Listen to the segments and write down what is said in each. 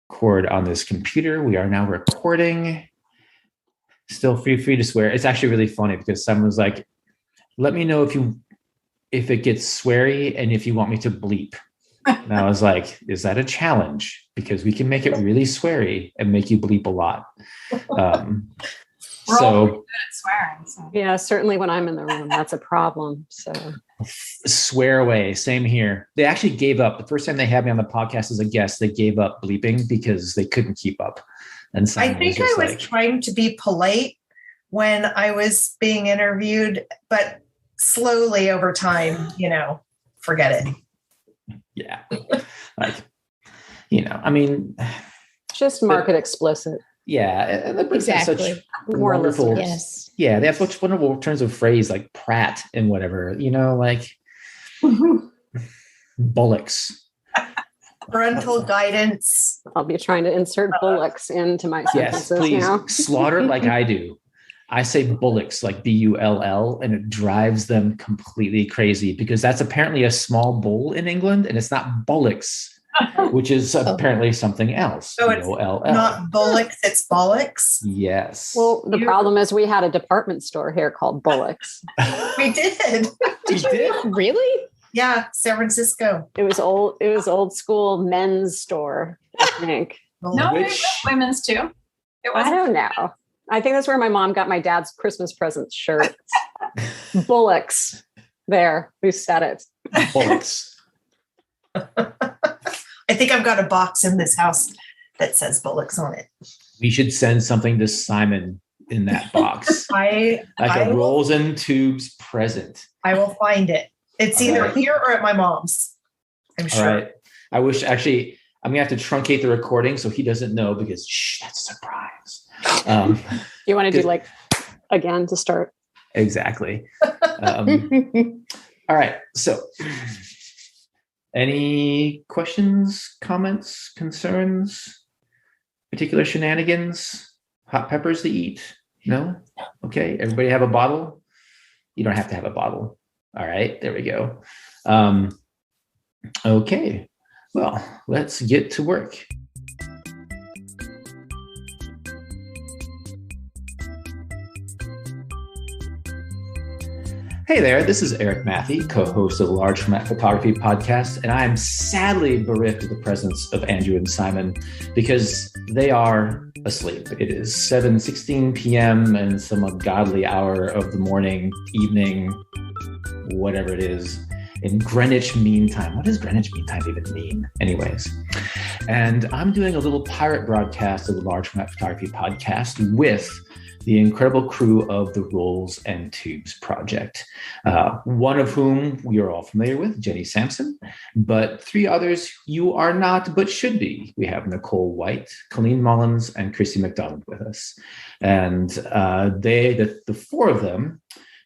record on this computer. We are now recording. Still free to swear. It's actually really funny because someone was like, let me know if it gets sweary and if you want me to bleep. And I was like, is that a challenge? Because we can make it really sweary and make you bleep a lot. We're all pretty good at swearing. So. Yeah, certainly when I'm in the room, that's a problem. So swear away. Same here. They actually gave up. The first time they had me on the podcast as a guest, they gave up bleeping because they couldn't keep up. And I think I was trying to be polite when I was being interviewed, but slowly over time, forget it. Yeah. I mean, just mark it explicit. Yeah. And exactly. Such wonderful. Yes. Yeah. They have such wonderful turns of phrase like Pratt and whatever, bullocks. Parental guidance. I'll be trying to insert bullocks into my sentences. Yes, please. Slaughter like I do. I say bullocks like B-U-L-L, and it drives them completely crazy because that's apparently a small bull in England, and it's not bullocks, which is apparently something else. So it's not bullocks, it's bollocks? Yes. Well, the problem is we had a department store here called Bullocks. We did. Did you? Really? Yeah, San Francisco. It was old school men's store, I think. No, women's too. I don't know. I think that's where my mom got my dad's Christmas present shirt. Bullocks. There, we said it. Bullocks. I think I've got a box in this house that says Bullocks on it. We should send something to Simon in that box. A Rolls and Tubes present. I will find it. It's either here or at my mom's. I'm sure. All right. I wish actually I'm gonna have to truncate the recording so he doesn't know because that's a surprise. You want to do again to start? Exactly. All right. So any questions, comments, concerns, particular shenanigans, hot peppers to eat? No? Okay. Everybody have a bottle? You don't have to have a bottle. All right, there we go. Okay, well, let's get to work. Hey there, this is Erik Mathy, co-host of the Large Format Photography Podcast, and I am sadly bereft of the presence of Andrew and Simon because they are asleep. It is 7:16 p.m. and some ungodly hour of the morning, evening, whatever it is, in Greenwich Mean Time. What does Greenwich Mean Time even mean? Anyways, and I'm doing a little pirate broadcast of the Large Format Photography Podcast with the incredible crew of the Rolls and Tubes project, one of whom we are all familiar with, Jenny Sampson, but three others you are not, but should be. We have Nicole White, Colleen Mullins, and Christy McDonald with us. And the four of them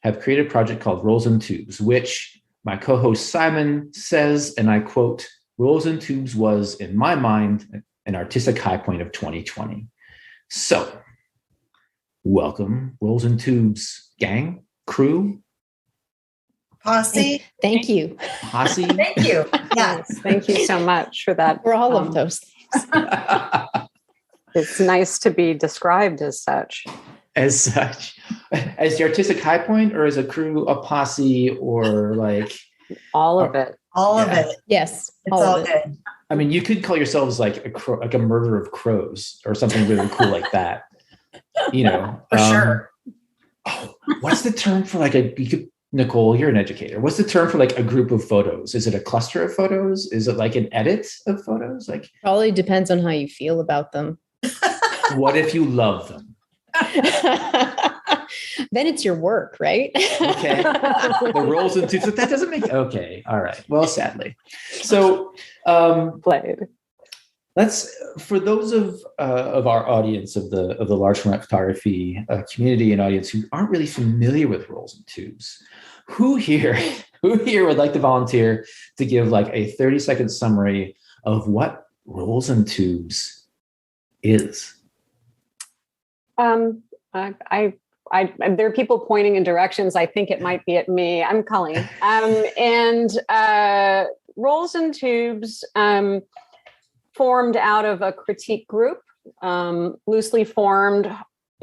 have created a project called Rolls and Tubes, which my co-host Simon says, and I quote, Rolls and Tubes was, in my mind, an artistic high point of 2020. So, welcome, Rolls and Tubes gang, crew. Posse. Thank you. Posse. Thank you. Yes, thank you so much for that. For all of those things. It's nice to be described as such. As such. As the artistic high point, or as a crew, a posse, or all of it. All of it. Yes. It's all good. I mean, you could call yourselves like a murder of crows or something really cool like that. For sure. Oh, what's the term for Nicole, you're an educator. What's the term for a group of photos? Is it a cluster of photos? Is it like an edit of photos? Probably depends on how you feel about them. What if you love them? Then it's your work, right? Okay. The Rolls and Tubes. That doesn't make okay. All right. Well, sadly. So played. Let's, for those of our audience of the large format photography community and audience who aren't really familiar with Rolls and Tubes, who here would like to volunteer to give a 30-second summary of what Rolls and Tubes is? There are people pointing in directions. I think it might be at me. I'm Colleen. And Rolls and Tubes, formed out of a critique group, loosely formed,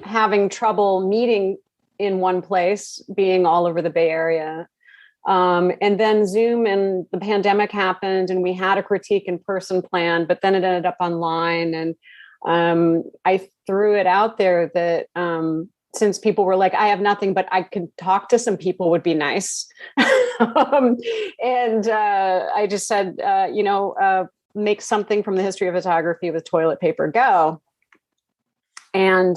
having trouble meeting in one place, being all over the Bay Area. And then Zoom and the pandemic happened, and we had a critique in person plan, but then it ended up online. And I threw it out there that since people were like, I have nothing, but I could talk to some people would be nice. And I just said, make something from the history of photography with toilet paper, go. And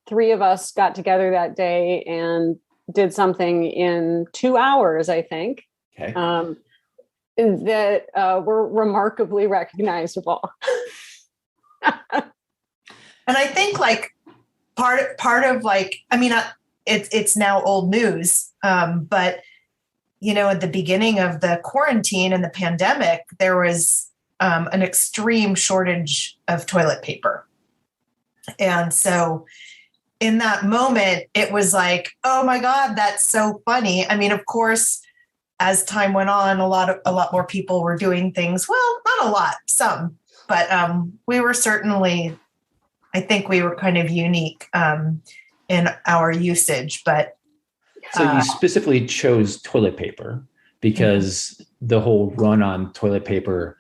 3 of us got together that day and did something in 2 hours, I think, Okay. that were remarkably recognizable. And I think like part of like, I mean, it's now old news, but at the beginning of the quarantine and the pandemic, there was an extreme shortage of toilet paper. And so in that moment, it was like, oh my God, that's so funny. I mean, of course, as time went on, a lot more people were doing things. Well, not a lot, some, but we were certainly, I think we were kind of unique in our usage. But so you specifically chose toilet paper because the whole run on toilet paper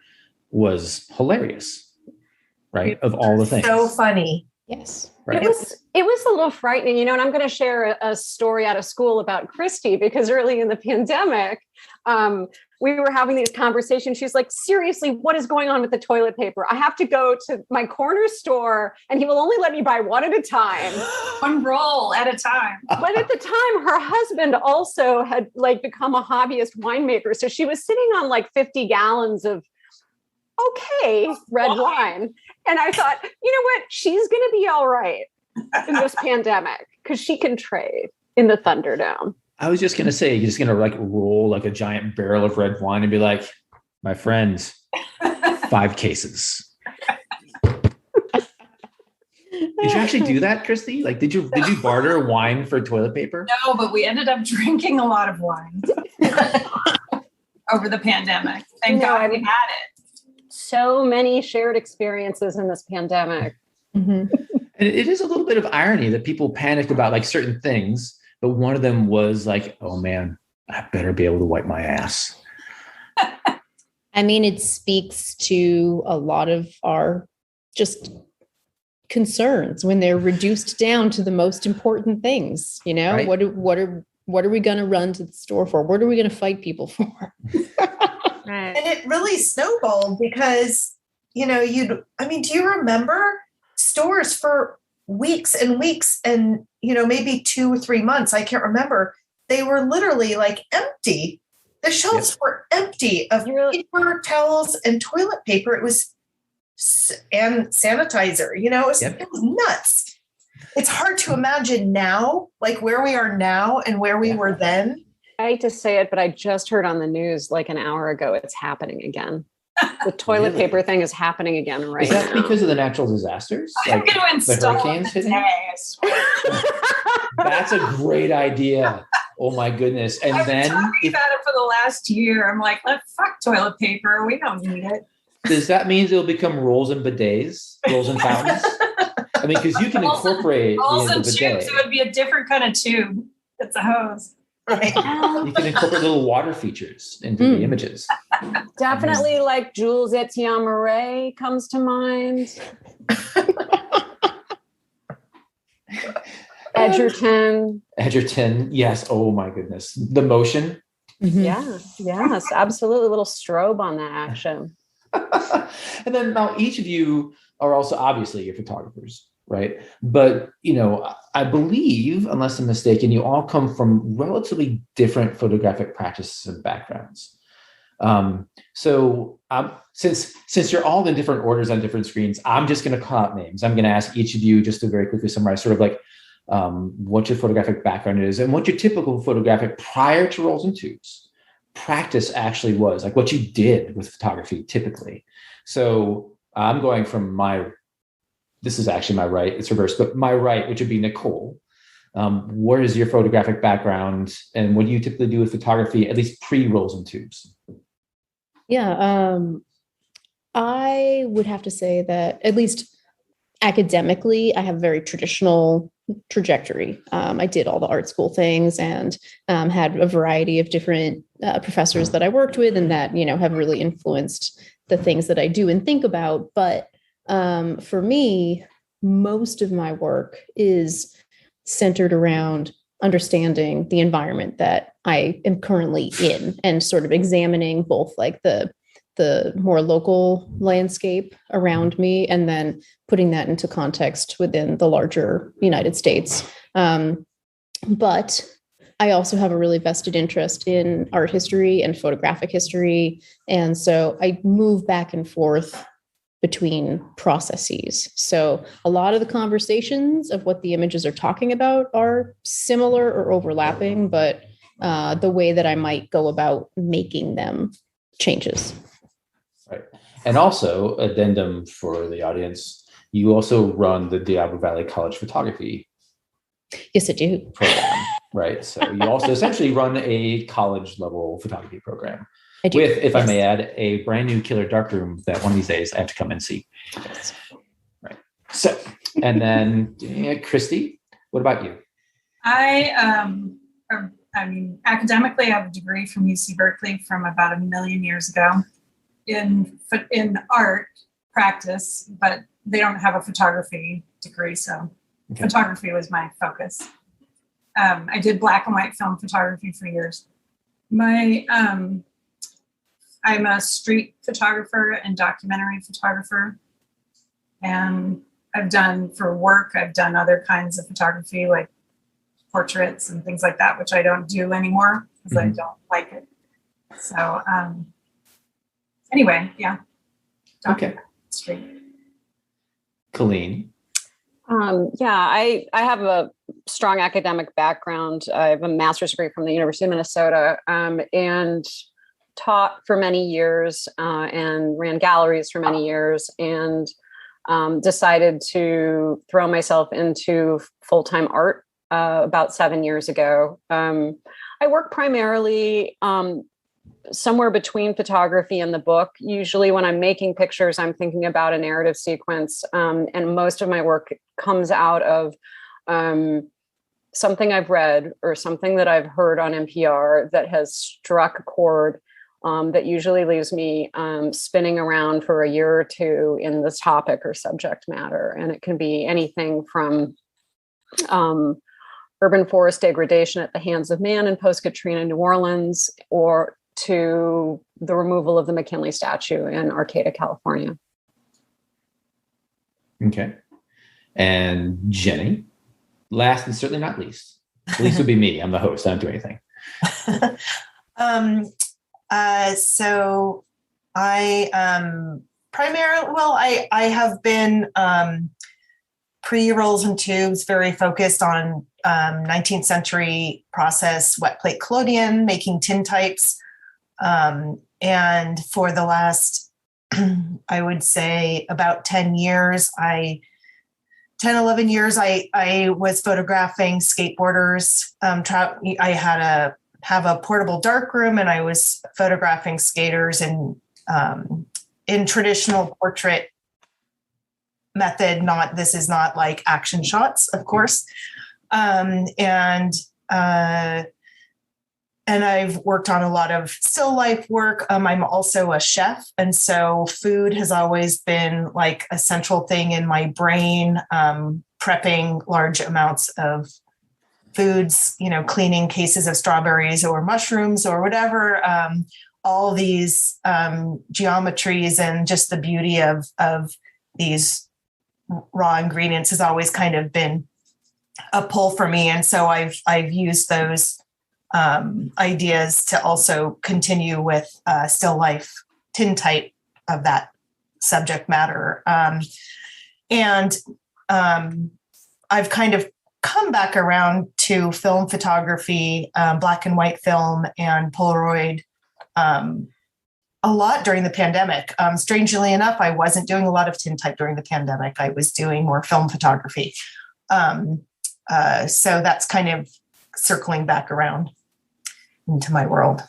was hilarious, right? Of all the things. So funny. Yes. Right. It was a little frightening, and I'm going to share a story out of school about Christy, because early in the pandemic, we were having these conversations. She's like, seriously, what is going on with the toilet paper? I have to go to my corner store and he will only let me buy one at a time. One roll at a time. But at the time, her husband also had become a hobbyist winemaker. So she was sitting on 50 gallons of red wine. And I thought, you know what? She's going to be all right in this pandemic because she can trade in the Thunderdome. I was just going to say, you're just going to roll a giant barrel of red wine and be like, my friends, 5 cases. Did you actually do that, Christy? Did you barter wine for toilet paper? No, but we ended up drinking a lot of wine over the pandemic. Thank God we had it. So many shared experiences in this pandemic. Mm-hmm. And it is a little bit of irony that people panicked about certain things, but one of them was oh man, I better be able to wipe my ass. I mean, it speaks to a lot of our just concerns when they're reduced down to the most important things. Right. What are we going to run to the store for? What are we going to fight people for? Right. And it really snowballed because, do you remember stores for weeks and weeks and, maybe 2 or 3 months, I can't remember. They were literally empty. The shelves were empty of paper towels and toilet paper. It was, and sanitizer, it was nuts. It's hard to imagine now, where we are now and where we were then. I hate to say it, but I just heard on the news an hour ago, it's happening again. The toilet paper thing is happening again right now. Is that because of the natural disasters? I'm going to install the hurricanes hitting? I swear. That's a great idea. Oh my goodness. And I've been then talking about it for the last year. I'm like, fuck toilet paper. We don't need it. Does that mean it'll become rolls and bidets, rolls and fountains? I mean, because you can incorporate rolls the and bidet. tubes. It would be a different kind of tube. It's a hose. Right. You can incorporate little water features into the images. Definitely Jules Etienne Murray comes to mind. Edgerton. Yes. Oh my goodness. The motion. Mm-hmm. Yeah. Yes, absolutely. A little strobe on that action. And then now each of you are also obviously you're photographers, right? But, I believe, unless I'm mistaken, you all come from relatively different photographic practices and backgrounds. So since you're all in different orders on different screens, I'm just going to call out names. I'm going to ask each of you just to very quickly summarize sort of what your photographic background is and what your typical photographic prior to rolls and tubes practice actually was, what you did with photography typically. So I'm going from this is actually my right, it's reversed, but my right, which would be Nicole. What is your photographic background and what do you typically do with photography, at least pre-rolls and tubes? Yeah. I would have to say that, at least academically, I have a very traditional trajectory. I did all the art school things and had a variety of different professors that I worked with and that, have really influenced the things that I do and think about. But for me, most of my work is centered around understanding the environment that I am currently in and sort of examining both like the more local landscape around me and then putting that into context within the larger United States. But I also have a really vested interest in art history and photographic history. And so I move back and forth between processes. So a lot of the conversations of what the images are talking about are similar or overlapping, but the way that I might go about making them changes. Right. And also, addendum for the audience, you also run the Diablo Valley College Photography Yes, I do. program, right? So you also essentially run a college level photography program I do. with, if I Yes. may add, a brand new killer darkroom that one of these days I have to come and see. Yes. Right. So, and then Christy, what about you? Academically, I have a degree from UC Berkeley from about 1 million years ago in art practice, but they don't have a photography degree, so Okay. photography was my focus. I did black and white film photography for years. I'm a street photographer and documentary photographer, and I've done other kinds of photography like portraits and things like that, which I don't do anymore because I don't like it. So anyway, yeah. Okay. Street. Colleen. I have a strong academic background. I have a master's degree from the University of Minnesota and taught for many years and ran galleries for many years and decided to throw myself into full-time art about 7 years ago. I work primarily somewhere between photography and the book. Usually when I'm making pictures, I'm thinking about a narrative sequence. And most of my work comes out of something I've read or something that I've heard on NPR that has struck a chord that usually leaves me spinning around for a year or two in this topic or subject matter. And it can be anything from urban forest degradation at the hands of man in post-Katrina New Orleans, or to the removal of the McKinley statue in Arcata, California. Okay. And Jenny, last and certainly not least. Least would be me. I'm the host. I don't do anything. So I I have been pre-rolls and tubes, very focused on 19th century process, wet plate collodion, making tintypes. And for the last, I would say about 11 years, I was photographing skateboarders. I have a portable darkroom, and I was photographing skaters in traditional portrait method. This is not like action shots, of course. And I've worked on a lot of still life work. I'm also a chef. And so food has always been like a central thing in my brain, prepping large amounts of foods, cleaning cases of strawberries or mushrooms or whatever. All these geometries and just the beauty of these raw ingredients has always kind of been a pull for me. And so I've used those ideas to also continue with still life tintype of that subject matter. And I've kind of come back around to film photography, black and white film and Polaroid a lot during the pandemic. Strangely enough, I wasn't doing a lot of tintype during the pandemic. I was doing more film photography. So that's kind of circling back around into my world.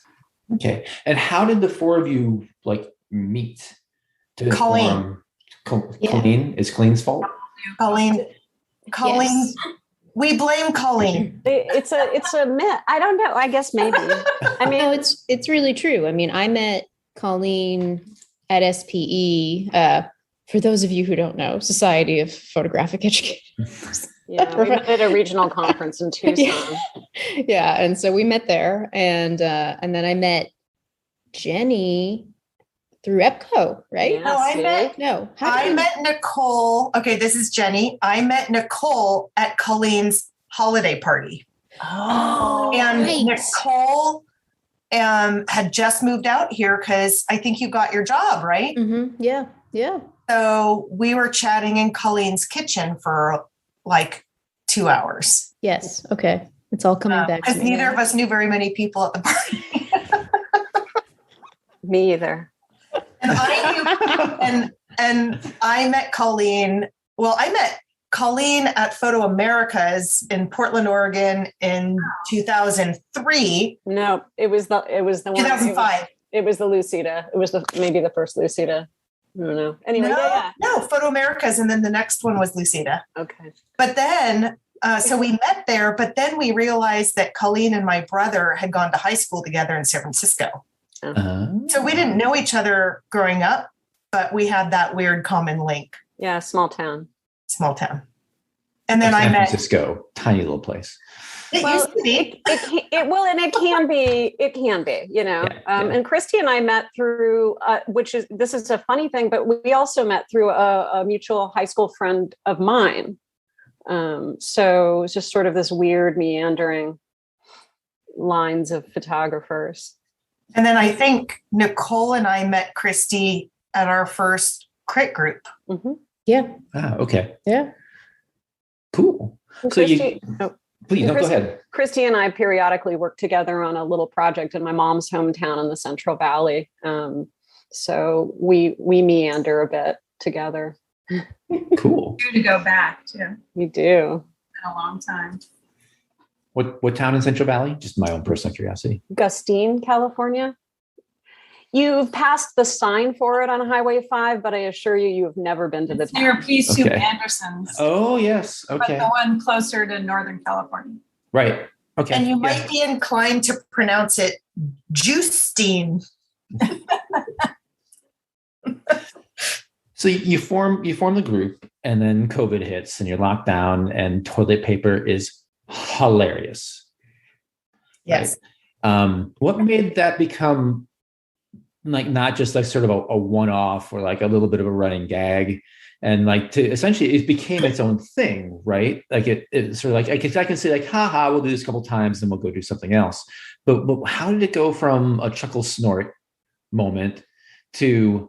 Okay. And how did the four of you meet? Colleen. Colleen is Colleen's fault. Colleen. Yes. We blame Colleen. It's a myth. I don't know. I guess maybe. I mean, No, it's really true. I mean, I met Colleen at SPE. For those of you who don't know, Society of Photographic Educators. yeah, we met at a regional conference in Tucson. Yeah, and so we met there, and then I met Jenny through EPCO, right? Yeah, I met Nicole. Okay, this is Jenny. I met Nicole at Colleen's holiday party. Oh, And nice. Nicole had just moved out here because I think you got your job, right? Mm-hmm. Yeah. So we were chatting in Colleen's kitchen for like 2 hours. Yes. Okay. It's all coming back to Because me. neither of us knew very many people at the party. Me either. And I met Colleen. Well, I met Colleen at Photo Americas in Portland, Oregon in 2003. No, it was the one. 2005. It was the Lucida. It was maybe the first Lucida. I don't know. Anyway, No, Photo Americas, and then the next one was Lucida. Okay. But then, so we met there, but then we realized that Colleen and my brother had gone to high school together in San Francisco. So we didn't know each other growing up, but we had that weird common link. Yeah, small town. And then San I met Francisco, tiny little place. It used to be. It can be, you know. And Christy and I met through, this is a funny thing, but we also met through a mutual high school friend of mine. So it's just sort of this weird meandering lines of photographers. And then I think Nicole and I met Christy at our first crit group. Mm-hmm. Yeah. Ah, okay. Yeah. Cool. Christy, Please, go ahead. Christy and I periodically work together on a little project in my mom's hometown in the Central Valley. So we meander a bit together. Cool. Due to go back too. We do. It's been a long time. What town in Central Valley? Just my own personal curiosity. Gustine, California. You've passed the sign for it on Highway 5, but I assure you have never been to the town. Near Pea Soup Okay. Anderson's. Oh, yes. But Okay. the one closer to Northern California. Right. Okay. And you Yeah. might be inclined to pronounce it Justine. So you form the group, and then COVID hits, and you're locked down, and toilet paper is hilarious. Yes. Right? What made that become like not just like sort of a one-off or like a little bit of a running gag, and like to essentially it became its own thing, right? Like it sort of like I can say like, haha, we'll do this a couple times, then we'll go do something else. But how did it go from a chuckle snort moment to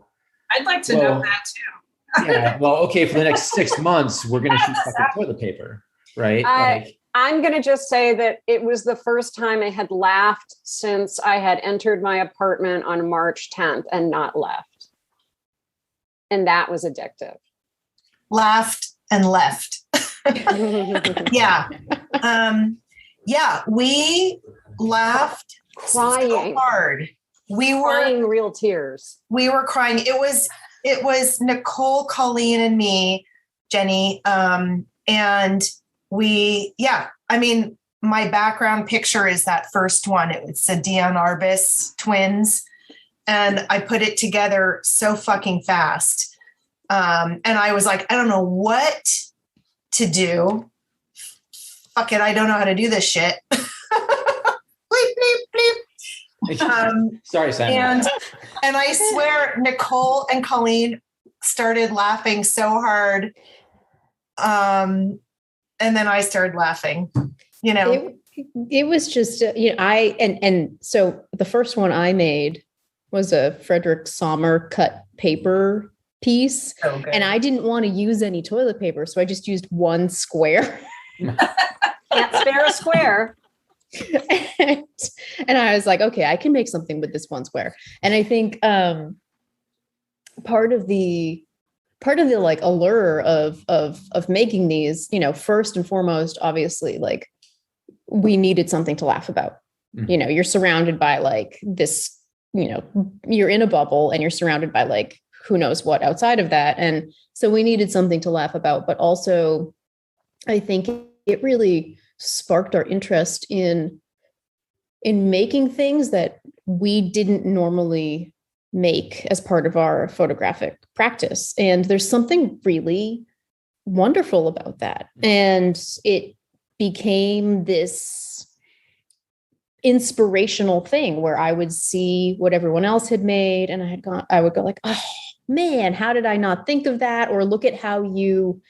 I'd like to know that too. yeah, well, okay, for the next 6 months, we're going to shoot fucking toilet paper, right? I'm going to just say that it was the first time I had laughed since I had entered my apartment on March 10th and not left. And that was addictive. Laughed and left. Yeah. We laughed Crying. so hard. We were Crying real tears. We were crying. It was Nicole, Colleen, and me, Jenny. And I mean, my background picture is that first one. It's the Diane Arbus twins. And I put it together so fucking fast. And I was like, I don't know what to do. Fuck it. I don't know how to do this shit. Bleep, bleep, bleep. Sorry, Simon. And I swear Nicole and Colleen started laughing so hard. And then I started laughing, you know. It was just, and so the first one I made was a Frederich Sommer cut paper piece. So good. And I didn't want to use any toilet paper. So I just used one square. Can't spare a square. and I was like, okay, I can make something with this one square. And I think part of the like allure of making these, you know, first and foremost, obviously, like we needed something to laugh about. Mm-hmm. You know, you're surrounded by like this, you know, you're in a bubble and you're surrounded by like who knows what outside of that. And so we needed something to laugh about, but also I think it really sparked our interest in making things that we didn't normally make as part of our photographic practice. And there's something really wonderful about that. And it became this inspirational thing where I would see what everyone else had made, and I would go like, oh man, how did I not think of that? Or look at how you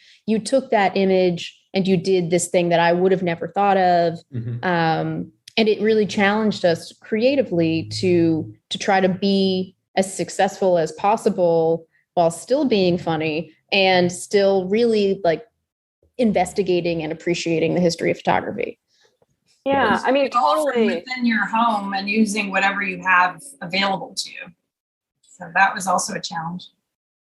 took that image and you did this thing that I would have never thought of. And it really challenged us creatively to try to be as successful as possible while still being funny and still really like investigating and appreciating the history of photography. Yeah, I mean, totally within your home and using whatever you have available to you. So that was also a challenge.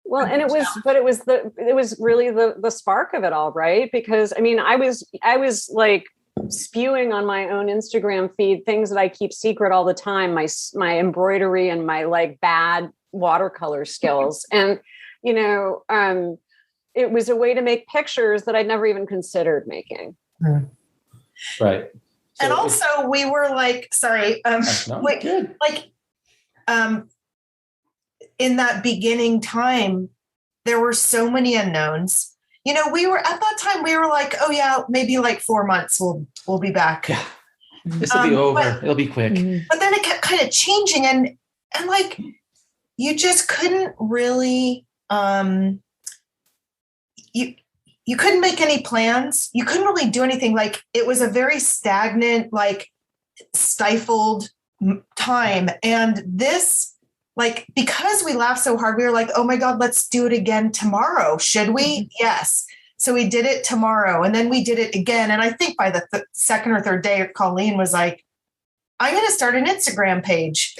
Well, and it was really the spark of it all, right? Because I mean, I was like spewing on my own Instagram feed things that I keep secret all the time, my embroidery and my like bad watercolor skills, and you know, it was a way to make pictures that I'd never even considered making. Right. So and also we were like, in that beginning time, there were so many unknowns. You know, we were at that time, we were like, oh yeah, maybe like 4 months we'll be back. Yeah. This will be over. It'll be quick. But then it kept kind of changing and like, you just couldn't really, you couldn't make any plans. You couldn't really do anything. Like it was a very stagnant, like stifled time. And this, like, because we laughed so hard, we were like, oh my God, let's do it again tomorrow. Should we? Yes. So we did it tomorrow. And then we did it again. And I think by the second or third day, Colleen was like, I'm going to start an Instagram page.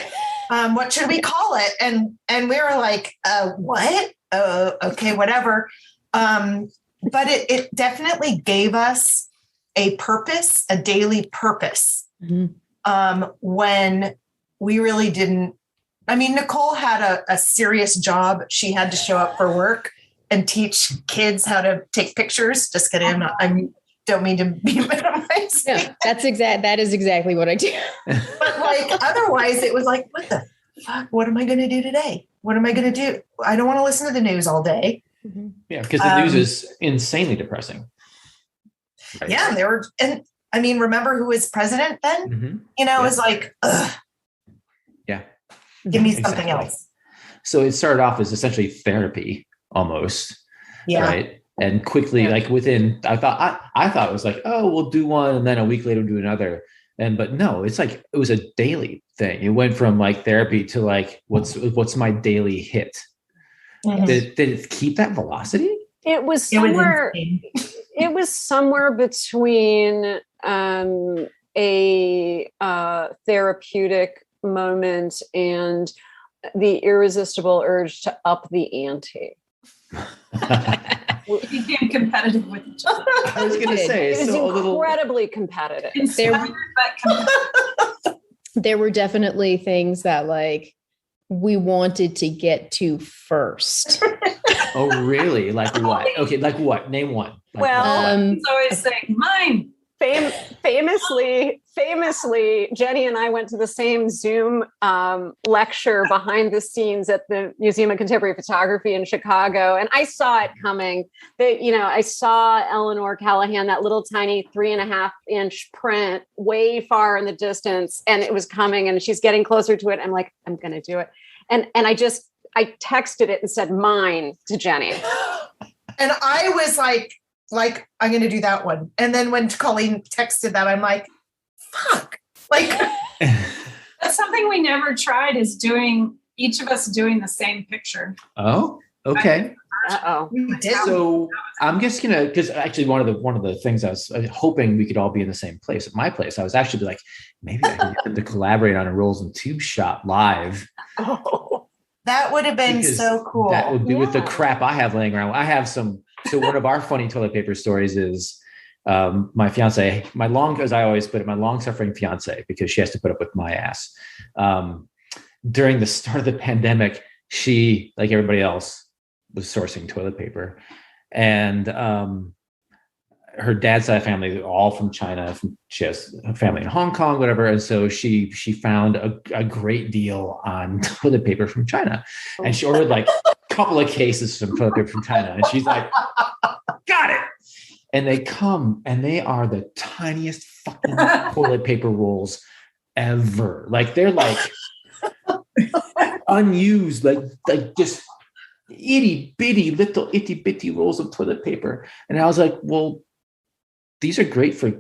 What should we call it? And we were like, what? Okay, whatever. But it definitely gave us a purpose, a daily purpose. When we really didn't. I mean, Nicole had a serious job. She had to show up for work and teach kids how to take pictures. Just kidding. I don't mean to be minimized. Yeah, that is exactly what I do. But like, otherwise it was like, what the fuck? What am I going to do today? What am I going to do? I don't want to listen to the news all day. Yeah, because the news is insanely depressing. Right? Yeah, and I mean, remember who was president then? You know, it was like, ugh. Yeah. Give me something else. So it started off as essentially therapy almost. Yeah. Right. And quickly, like within, I thought it was like, oh, we'll do one. And then a week later, we'll do another. But no, it's like, it was a daily thing. It went from like therapy to like, what's my daily hit? Did it keep that velocity? It was somewhere between a therapeutic moment and the irresistible urge to up the ante. We became competitive with each other. I was going to say, it was incredibly competitive. There were definitely things that like we wanted to get to first. Oh, really? Like what? Okay, like what? Name one. Like it's always saying mine. Famously, Jenny and I went to the same Zoom lecture behind the scenes at the Museum of Contemporary Photography in Chicago. And I saw it coming. I saw Eleanor Callahan, that little tiny 3.5-inch print way far in the distance, and it was coming and she's getting closer to it. I'm like, I'm going to do it. And I texted it and said mine to Jenny. And I was like, I'm going to do that one. And then when Colleen texted that, I'm like, fuck. Like, that's something we never tried, is each of us doing the same picture. Oh, okay. We did. So I'm just going to, because actually one of the things I was hoping we could all be in the same place at my place. I was actually like, maybe I can get them to collaborate on a Rolls and Tube shot live. Oh, that would have been so cool. That would be with the crap I have laying around. I have some. So one of our funny toilet paper stories is my fiance, as I always put it, my long-suffering fiance, because she has to put up with my ass. During the start of the pandemic, she, like everybody else, was sourcing toilet paper. And her dad's side of family, all from China. She has a family in Hong Kong, whatever. And so she found a great deal on toilet paper from China. And she ordered like a couple of cases of toilet paper from China. And she's like, got it. And they come and they are the tiniest fucking toilet paper rolls ever. Like they're like unused, like just itty bitty rolls of toilet paper. And I was like, well, these are great for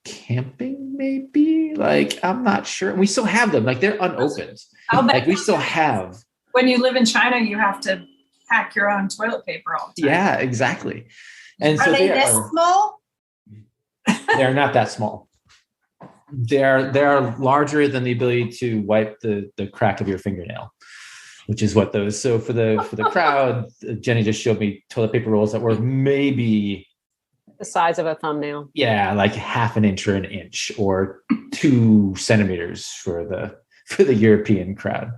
camping, maybe. Like, I'm not sure. And we still have them. Like they're unopened. Like we still have. When you live in China, you have to pack your own toilet paper all the time. Yeah, exactly. And are so they this small? They're not that small. They're larger than the ability to wipe the crack of your fingernail, which is what those. So for the crowd, Jenny just showed me toilet paper rolls that were maybe The size of a thumbnail. Yeah, like half an inch or an inch, or 2 centimeters for the European crowd.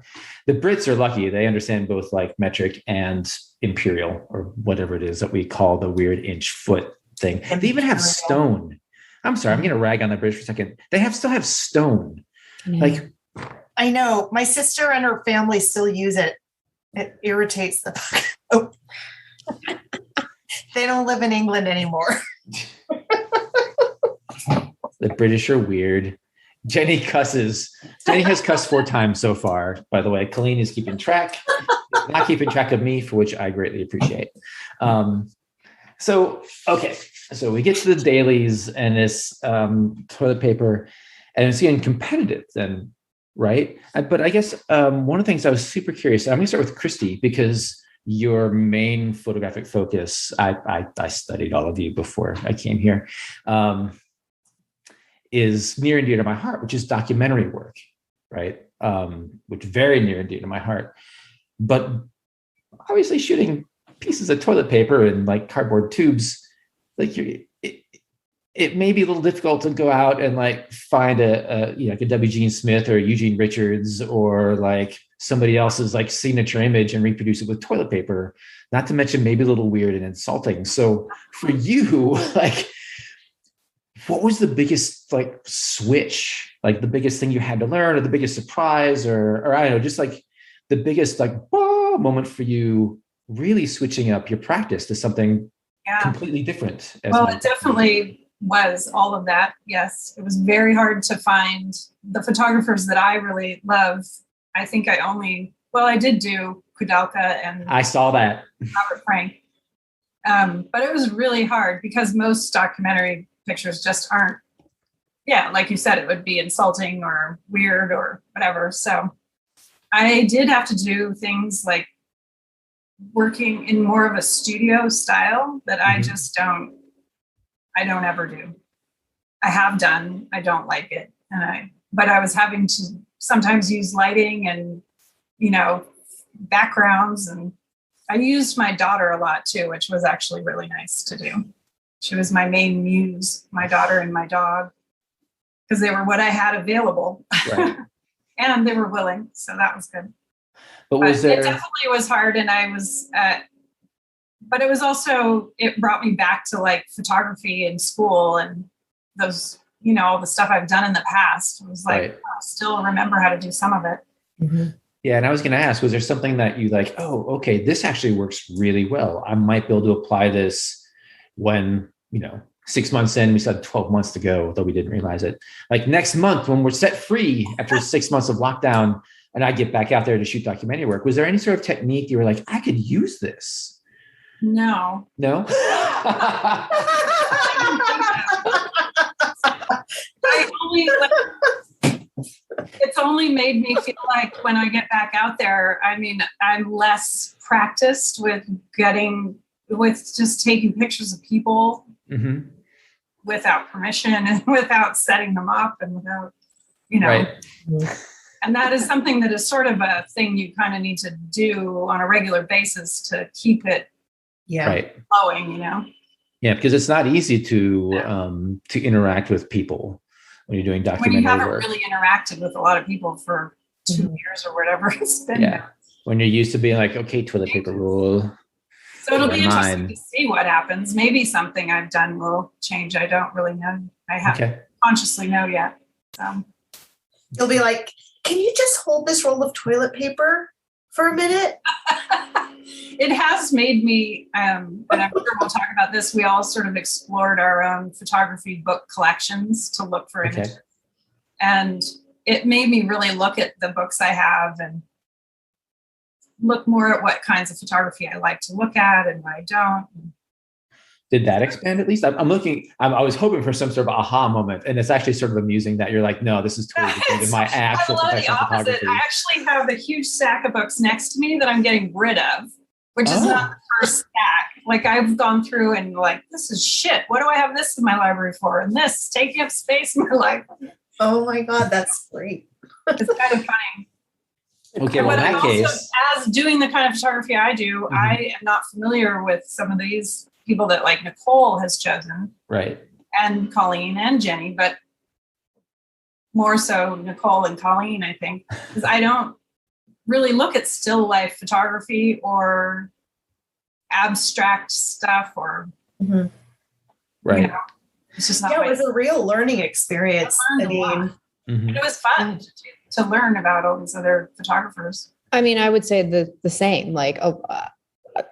The Brits are lucky; they understand both like metric and imperial, or whatever it is that we call the weird inch foot thing. They even have stone. I'm sorry, I'm going to rag on the British for a second. They still have stone. Like, I know my sister and her family still use it. It irritates them. Oh, they don't live in England anymore. the British are weird. Jenny cusses. Jenny has cussed 4 times so far, by the way. Colleen is keeping track. Not keeping track of me, for which I greatly appreciate. So we get to the dailies and this toilet paper, and it's getting competitive then, right? But I guess one of the things I was super curious, I'm going to start with Christy, because your main photographic focus, I studied all of you before I came here, is near and dear to my heart, which is documentary work, right? Which is very near and dear to my heart. But obviously shooting pieces of toilet paper and like cardboard tubes, like it may be a little difficult to go out and like find like a W. Gene Smith or Eugene Richards or like somebody else's like signature image and reproduce it with toilet paper, not to mention maybe a little weird and insulting. So for you, like, what was the biggest like switch, like the biggest thing you had to learn, or the biggest surprise, or I don't know, just like the biggest like moment for you really switching up your practice to something completely different? Well, it definitely was all of that. Yes. It was very hard to find the photographers that I really love. I think I did do Koudelka and I saw that. Robert Frank. But it was really hard because most documentary pictures just aren't, like you said, it would be insulting or weird or whatever. So I did have to do things like working in more of a studio style that I just don't ever do. I have done, I don't like it. But I was having to sometimes use lighting and, backgrounds. And I used my daughter a lot too, which was actually really nice to do. She was my main muse, my daughter and my dog, because they were what I had available. Right. And they were willing. So that was good. But it definitely was hard. And I was, but it was also, it brought me back to like photography in school and those, all the stuff I've done in the past. It was like, I still remember how to do some of it. Mm-hmm. Yeah. And I was going to ask, was there something that you like, oh, okay, this actually works really well. I might be able to apply this when, 6 months in, we still had 12 months to go, though we didn't realize it. Like next month, when we're set free after 6 months of lockdown, and I get back out there to shoot documentary work, was there any sort of technique you were like, I could use this? No. No? It's only made me feel like when I get back out there, I'm less practiced with just taking pictures of people without permission and without setting them up and without, Right. And that is something that is sort of a thing you kind of need to do on a regular basis to keep it flowing, Yeah, because it's not easy to interact with people when you're doing documentary work. When you haven't really interacted with a lot of people for 2 years or whatever it's been. Yeah. When you're used to being like, okay, toilet paper rule. So it'll be interesting to see what happens. Maybe something I've done will change. I don't really know. I haven't consciously know yet. You'll be like, can you just hold this roll of toilet paper for a minute? It has made me, and I'm sure we'll talk about this, we all sort of explored our own photography book collections to look for images. And it made me really look at the books I have and look more at what kinds of photography I like to look at and what I don't. Did that expand at least? I'm looking, I was hoping for some sort of aha moment. And it's actually sort of amusing that you're like, no, this is totally different than my actual professional photography. I actually have a huge stack of books next to me that I'm getting rid of, which is not the first stack. Like I've gone through and like, this is shit. What do I have this in my library for? And this is taking up space in my life. Oh my God, that's great. It's kind of funny. Okay, well, in that case, as doing the kind of photography I do, I am not familiar with some of these people that like Nicole has chosen, right? And Colleen and Jenny, but more so Nicole and Colleen, I think, because I don't really look at still life photography or abstract stuff or right. You know, it's just not. Yeah, it was a real learning experience. I mean, it was fun to learn about all these other photographers. I mean, I would say the same. Like,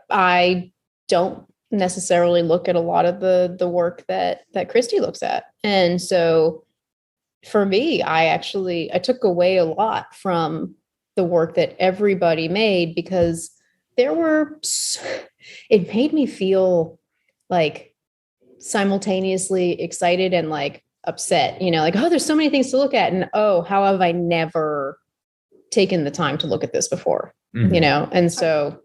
I don't necessarily look at a lot of the work that Christy looks at, and so for me, I took away a lot from the work that everybody made because it made me feel like simultaneously excited and like upset, you know, like, oh, there's so many things to look at. And oh, how have I never taken the time to look at this before, you know? And so,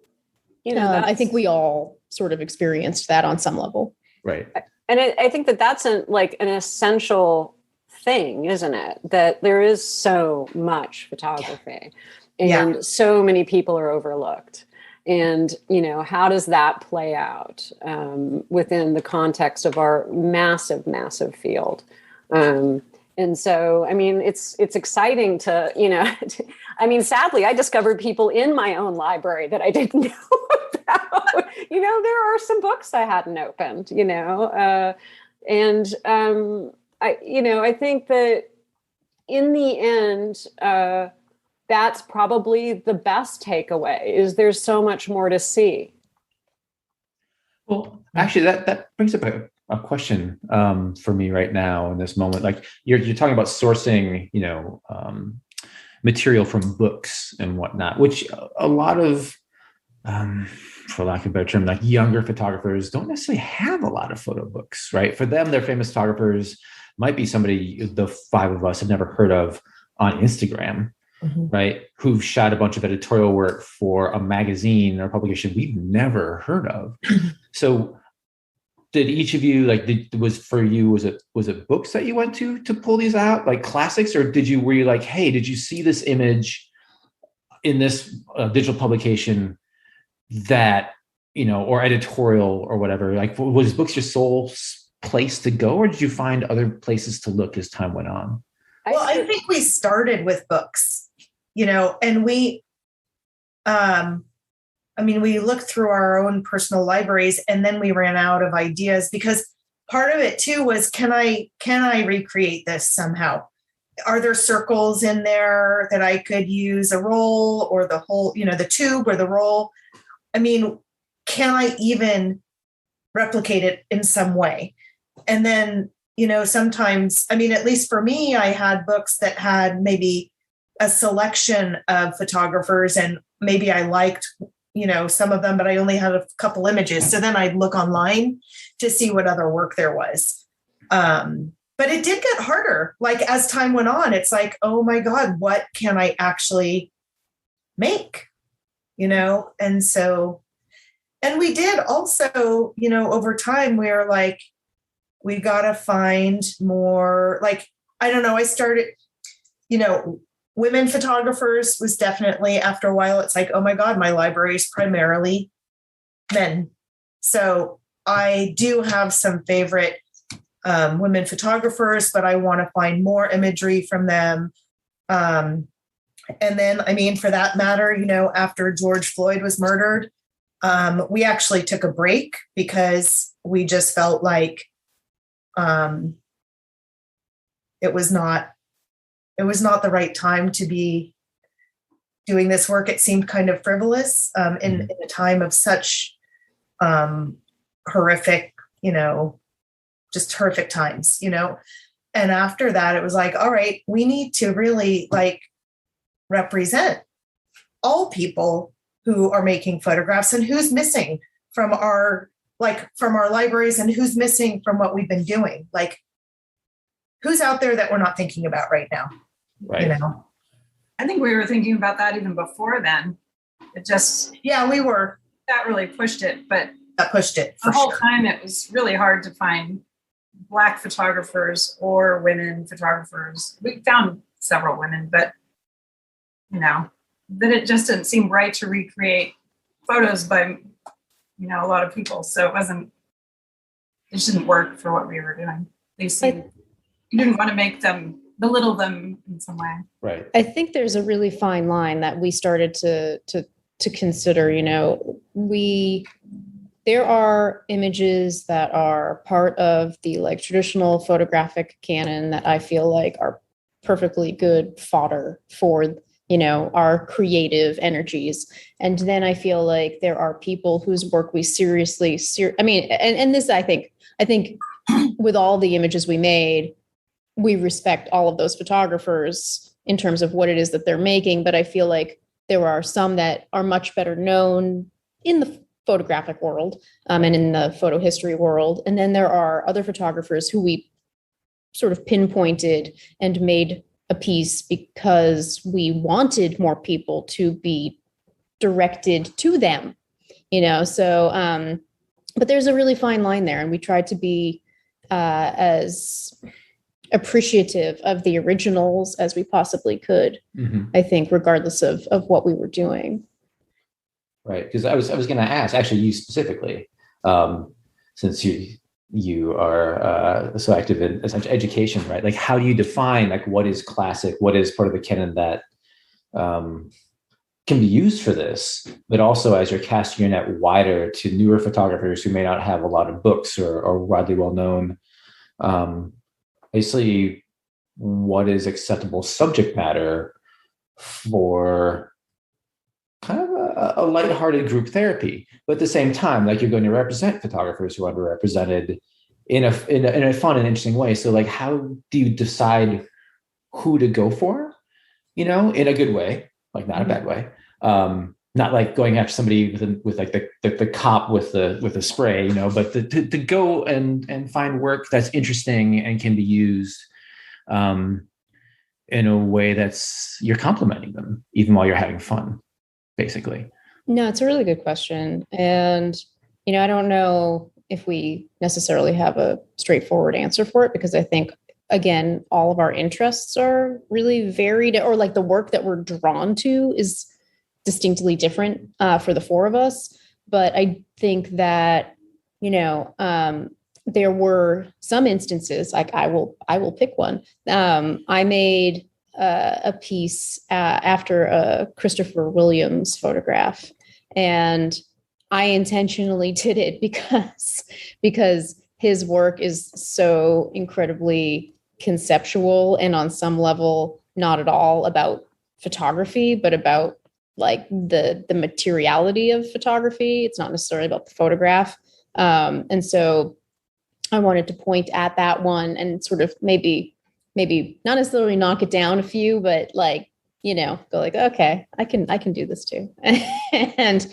you know, I think we all sort of experienced that on some level. Right. And I think that's an essential thing, isn't it? That there is so much photography and so many people are overlooked. And, you know, how does that play out within the context of our massive, massive field? And so, I mean, it's exciting to, you know, I mean, sadly, I discovered people in my own library that I didn't know about. You know, there are some books I hadn't opened, you know, I think that in the end, that's probably the best takeaway is there's so much more to see. Well, actually, that brings up a question for me right now in this moment. Like you're talking about sourcing, you know, material from books and whatnot, which a lot of, for lack of a better term, like younger photographers don't necessarily have a lot of photo books, right? For them, their famous photographers might be somebody the five of us have never heard of on Instagram. Right, who've shot a bunch of editorial work for a magazine or publication we've never heard of. So, did each of you was it books that you went to pull these out, like classics, or were you like, hey, did you see this image in this digital publication that, you know, or editorial or whatever? Like, was books your sole place to go, or did you find other places to look as time went on? Well, I think we started with books. You know, and we looked through our own personal libraries and then we ran out of ideas because part of it too was, can I recreate this somehow? Are there circles in there that I could use a roll or the whole, you know, the tube or the roll? I mean, can I even replicate it in some way? And then, you know, sometimes, I mean, at least for me, I had books that had maybe a selection of photographers and maybe I liked, you know, some of them, but I only had a couple images. So then I'd look online to see what other work there was. But it did get harder. Like as time went on, it's like, oh my God, what can I actually make? You know? And so, and we did also, you know, over time, we were like, we got to find more, like, I don't know. I started, you know, women photographers was definitely after a while, it's like, oh my God, my library is primarily men. So I do have some favorite women photographers, but I want to find more imagery from them. And then, I mean, for that matter, after George Floyd was murdered, we actually took a break because we just felt like it was not the right time to be doing this work. It seemed kind of frivolous in a time of such horrific, just horrific times, And after that, it was like, all right, we need to really represent all people who are making photographs and who's missing from our libraries and who's missing from what we've been doing. Who's out there that we're not thinking about right now? Right. I think we were thinking about that even before then. We were. That really pushed it, but that pushed it the whole time. It was really hard to find Black photographers or women photographers. We found several women, but that it just didn't seem right to recreate photos by a lot of people. So it just didn't work for what we were doing. You didn't want to belittle them in some way. Right. I think there's a really fine line that we started to consider. There are images that are part of the traditional photographic canon that I feel like are perfectly good fodder for our creative energies. And then I feel like there are people whose work we seriously, and this, I think with all the images we made, we respect all of those photographers in terms of what it is that they're making. But I feel like there are some that are much better known in the photographic world and in the photo history world. And then there are other photographers who we sort of pinpointed and made a piece because we wanted more people to be directed to them, so, but there's a really fine line there. And we tried to be as appreciative of the originals as we possibly could, I think, regardless of what we were doing. Right. Because I was going to ask, actually, you specifically, since you are so active in essentially education, right? How do you define what is classic, what is part of the canon that can be used for this, but also as you're casting your net wider to newer photographers who may not have a lot of books or widely well known, basically what is acceptable subject matter for kind of a lighthearted group therapy, but at the same time, you're going to represent photographers who are underrepresented in a fun and interesting way. So how do you decide who to go for, in a good way, not a bad way, not going after somebody with the cop with the spray, but to go and find work that's interesting and can be used in a way that's you're complimenting them even while you're having fun, basically. No, it's a really good question. And, I don't know if we necessarily have a straightforward answer for it, because I think, again, all of our interests are really varied, or the work that we're drawn to is distinctly different for the four of us. But I think that, there were some instances, I will pick one. I made a piece after a Christopher Williams photograph, and I intentionally did it because his work is so incredibly conceptual and on some level not at all about photography, but about the materiality of photography. It's not necessarily about the photograph. And so I wanted to point at that one and sort of maybe not necessarily knock it down a few, but go okay, I can do this too. And,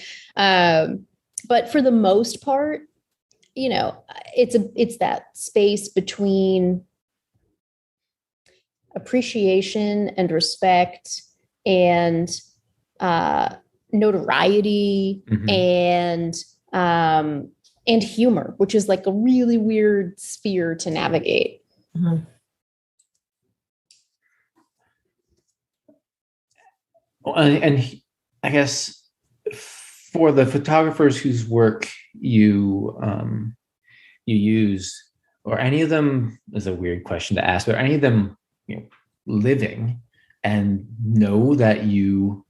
but for the most part, it's that space between appreciation and respect and notoriety and humor, which is a really weird sphere to navigate. Mm-hmm. And I guess for the photographers whose work you use, or any of them, is a weird question to ask, but are any of them living? and know that you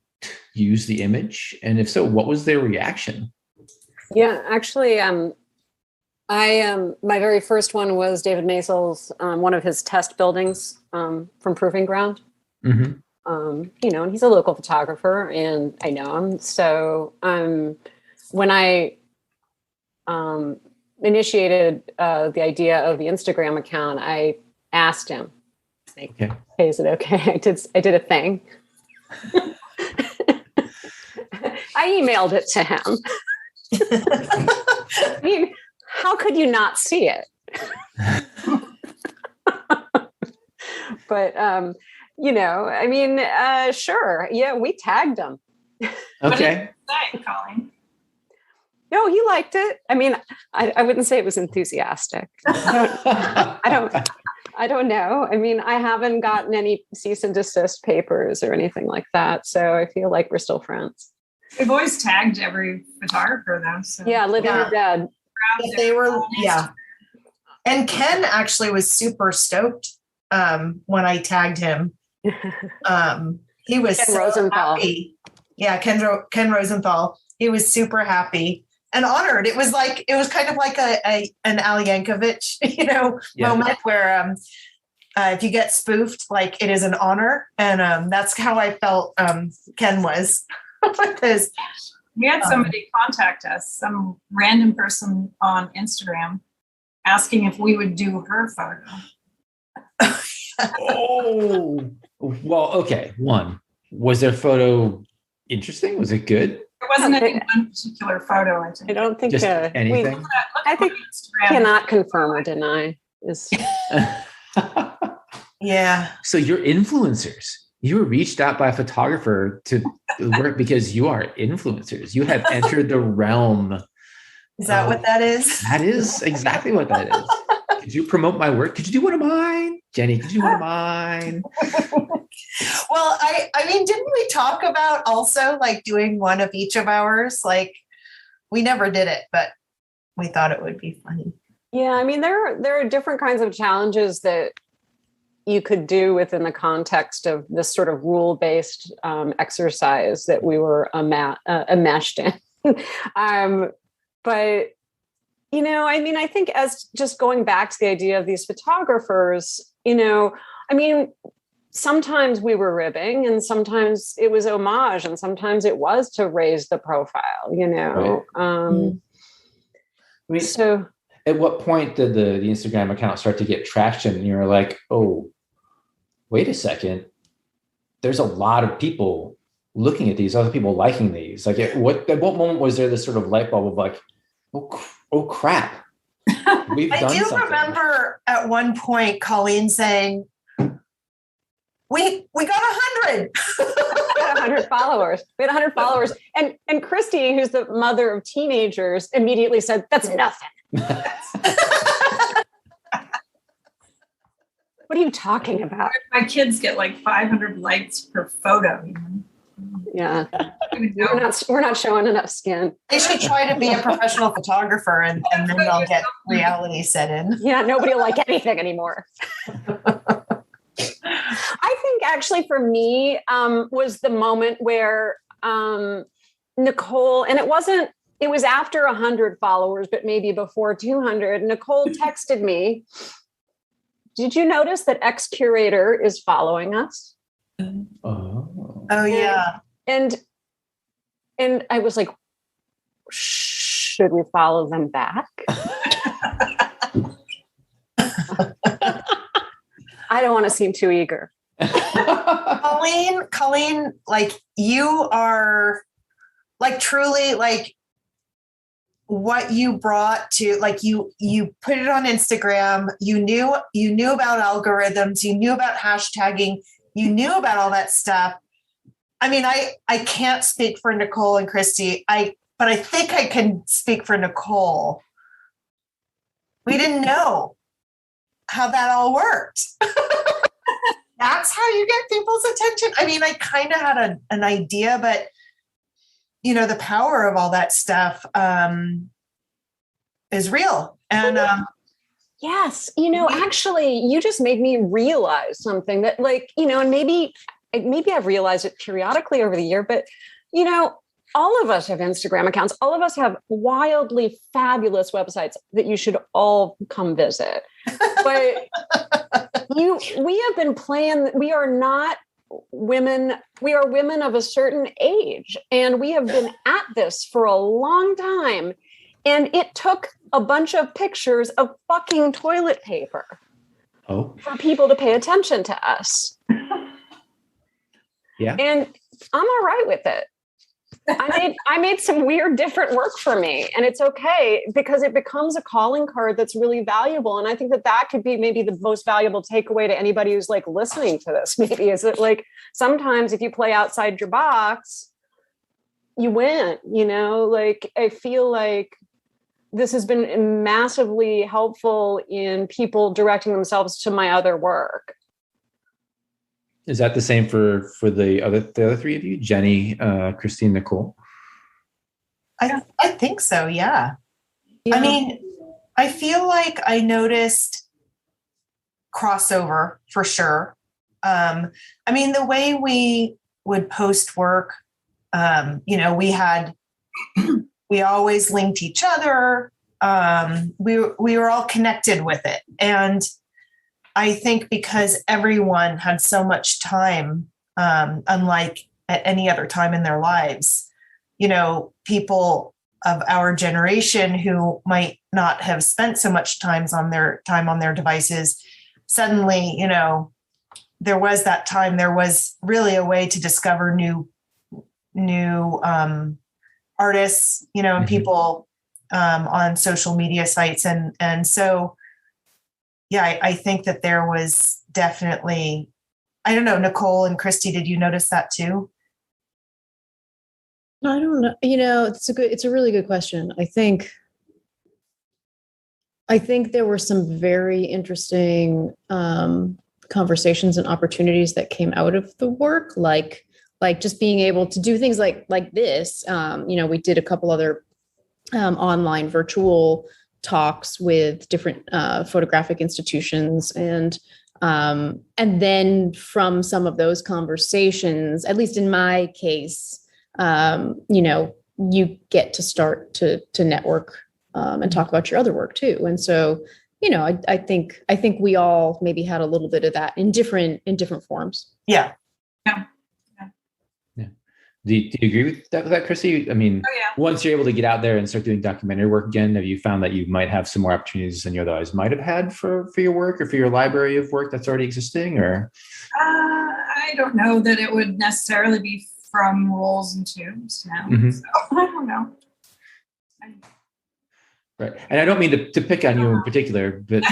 use the image? And if so, what was their reaction? Yeah, actually, my very first one was David Maisel's, one of his test buildings from Proving Ground. Mm-hmm. And he's a local photographer, and I know him. So when I initiated the idea of the Instagram account, I asked him, okay, is it okay? I did a thing. I emailed it to him. I mean, how could you not see it? But, sure. Yeah, we tagged him. Okay. What did you say, Colleen? No, he liked it. I mean, I wouldn't say it was enthusiastic. I don't know. I mean, I haven't gotten any cease and desist papers or anything like that. So I feel like we're still friends. We've always tagged every photographer though. So. Yeah, living or dead. They were, yeah. And Ken actually was super stoked when I tagged him. He was Ken so Rosenthal. happy. Yeah, Ken Rosenthal. He was super happy and honored. It was kind of like an Al Yankovic, moment where if you get spoofed, like it is an honor. And that's how I felt Ken was with his. We had somebody contact us, some random person on Instagram, asking if we would do her photo. Oh, well, okay. One, was their photo interesting? Was it good? There wasn't any one particular photo, I think. I don't think Just anything? I think cannot confirm or deny is. Yeah. So you're influencers. You were reached out by a photographer to work because you are influencers. You have entered the realm. Is that what that is? That is exactly what that is. Could you promote my work? Could you do one of mine? Jenny, could you do one of mine? Well, I mean, didn't we talk about also like doing one of each of ours? Like we never did it, but we thought it would be funny. Yeah, I mean, there are different kinds of challenges that you could do within the context of this sort of rule-based exercise that we were enmeshed in. But, I mean, I think as just going back to the idea of these photographers, I mean, sometimes we were ribbing and sometimes it was homage and sometimes it was to raise the profile, Right. I mean, so at what point did the Instagram account start to get traction and you're like, oh, wait a second, there's a lot of people looking at these, other people liking these? Like at what moment was there this sort of light bulb of like, oh crap, we've done something? I do remember at one point Colleen saying, we got 100. We had 100 followers. We had 100 followers. And Christy, who's the mother of teenagers, immediately said, that's nothing. What are you talking about? My kids get like 500 likes per photo. Yeah. We're not showing enough skin. They should try to be a professional photographer and then they'll get reality set in. Yeah, nobody will like anything anymore. I think actually for me was the moment where Nicole, and it was after 100 followers, but maybe before 200, Nicole texted me, did you notice that X curator is following us? Oh yeah. And I was like, should we follow them back? I don't want to seem too eager. Colleen, like you are like truly like what you brought to, like you put it on Instagram, you knew about algorithms, you knew about hashtagging, you knew about all that stuff. I mean, I can't speak for Nicole and Christy, but I think I can speak for Nicole. We didn't know how that all worked. That's how you get people's attention. I mean, I kind of had an idea, but the power of all that stuff is real. And yes, actually, you just made me realize something that, like, and maybe maybe I've realized it periodically over the year, but all of us have Instagram accounts. All of us have wildly fabulous websites that you should all come visit. But we have been playing, we are not women, we are women of a certain age, and we have been at this for a long time. And it took a bunch of pictures of fucking toilet paper for people to pay attention to us. Yeah. And I'm all right with it. I made some weird different work for me, and it's okay because it becomes a calling card that's really valuable. And I think that could be maybe the most valuable takeaway to anybody who's like listening to this, maybe, is that like sometimes if you play outside your box, you win, like I feel like this has been massively helpful in people directing themselves to my other work. Is that the same for the other three of you, Jenny, Christine, Nicole? I think so. Yeah. I mean, I feel like I noticed crossover for sure. I mean, the way we would post work, we always linked each other. We were all connected with it. And I think because everyone had so much time, unlike at any other time in their lives, people of our generation who might not have spent so much time on their devices, suddenly, there was that time. There was really a way to discover new artists, and people on social media sites, and so. Yeah, I think that there was definitely, I don't know, Nicole and Christy, did you notice that too? I don't know. It's a really good question. I think there were some very interesting conversations and opportunities that came out of the work, like just being able to do things like this. We did a couple other online virtual talks with different photographic institutions, and then from some of those conversations, at least in my case, you get to start to network and talk about your other work too. And so, I think we all maybe had a little bit of that in different forms. Yeah. Do you agree with that, Chrissy? I mean, once you're able to get out there and start doing documentary work again, have you found that you might have some more opportunities than you otherwise might have had for your work or for your library of work that's already existing? Or I don't know that it would necessarily be from rolls and tubes now. So I don't know. Right. And I don't mean to pick on you in particular, but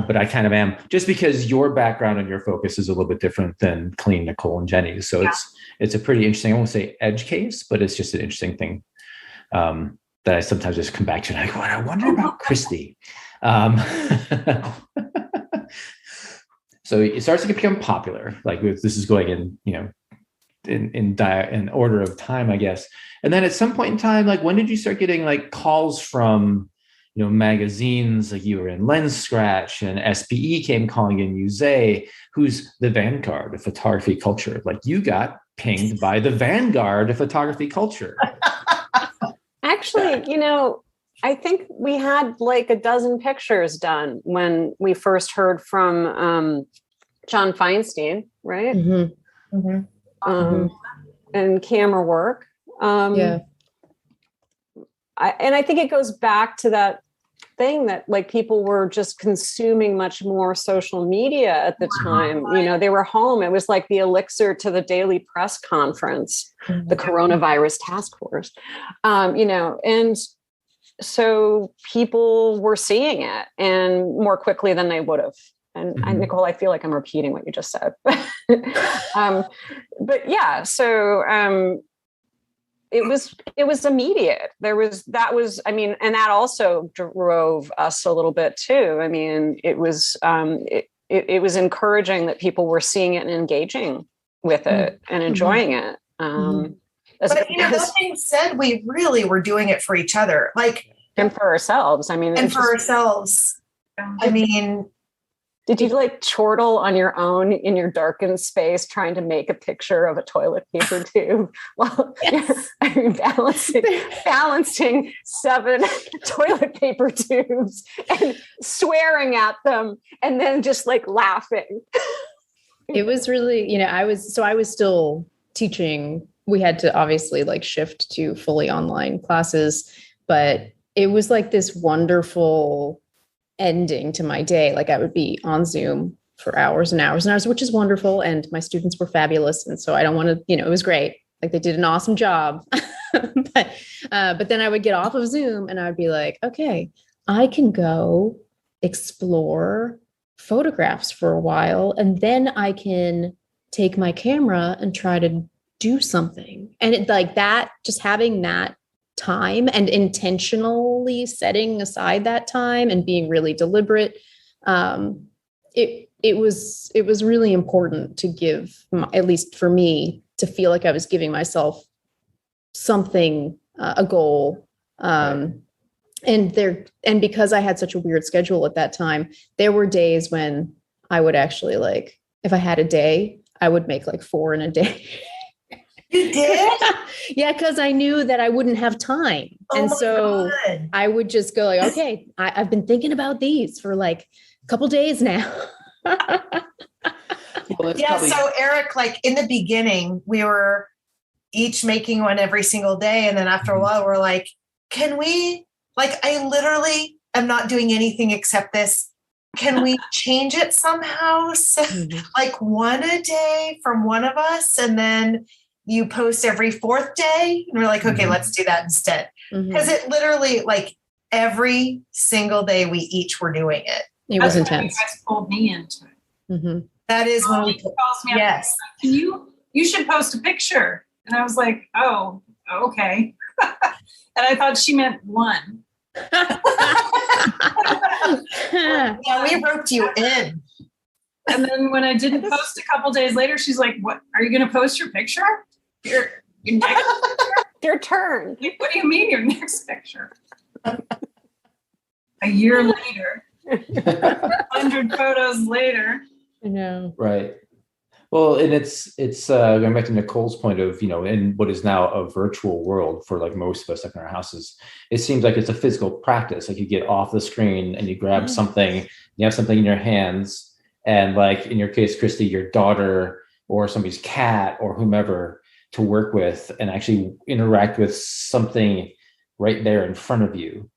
but I kind of am, just because your background and your focus is a little bit different than Colleen, Nicole, and Jenny. So it's a pretty interesting, I won't say edge case, but it's just an interesting thing that I sometimes just come back to and I wonder about Christy. So it starts to become popular. Like this is going in order of time, I guess. And then at some point in time, like when did you start getting like calls from magazines? Like you were in Lens Scratch, and SPE came calling in Musée, who's the vanguard of photography culture. Like you got pinged by the vanguard of photography culture. Actually, I think we had like a dozen pictures done when we first heard from John Feinstein, right? And camera work. I think it goes back to that thing that like people were just consuming much more social media at the time. They were home. It was like the elixir to the daily press conference, the coronavirus task force, and so people were seeing it and more quickly than they would have. And Nicole, I feel like I'm repeating what you just said, but yeah, so it was immediate. And that also drove us a little bit too. I mean, it was encouraging that people were seeing it and engaging with it and enjoying it. But that being said, we really were doing it for each other, like, and for ourselves. I mean, Did you like chortle on your own in your darkened space trying to make a picture of a toilet paper tube while you're balancing 7 toilet paper tubes and swearing at them and then just like laughing? It was really, I was still teaching. We had to obviously like shift to fully online classes, but it was like this wonderful ending to my day. Like I would be on Zoom for hours and hours and hours, which is wonderful. And my students were fabulous. And so I don't want to, it was great. Like they did an awesome job. but then I would get off of Zoom and I'd be like, okay, I can go explore photographs for a while. And then I can take my camera and try to do something. And it like that, just having that time and intentionally setting aside that time and being really deliberate. It was really important to give, at least for me, to feel like I was giving myself something, a goal. And because I had such a weird schedule at that time, there were days when I would actually like, if I had a day, I would make like 4 in a day. You did? Yeah, because I knew that I wouldn't have time. And so God. I would just go like, okay, I've been thinking about these for like a couple days now. So Erik, like in the beginning, we were each making one every single day. And then after a while, we're like, can we, like, I literally am not doing anything except this. Can we change it somehow? So, like one a day from one of us, and then you post every 4th day, and we're like, okay, let's do that instead. Because it literally, like every single day, we each were doing it. It was intense. You guys pulled me into it. That is when we calls me up. Can you should post a picture. And I was like, oh, okay. And I thought she meant one. Yeah, we roped you in. And then when I didn't post a couple days later, she's like, what, are you going to post your picture? Your next picture? Your turn. What do you mean your next picture? A year later, 100 photos later. I know. Right. Well, and it's going back to Nicole's point of, in what is now a virtual world for like most of us like in our houses, it seems like it's a physical practice. Like you get off the screen and you grab something, you have something in your hands, and like in your case, Christy, your daughter or somebody's cat or whomever to work with and actually interact with something right there in front of you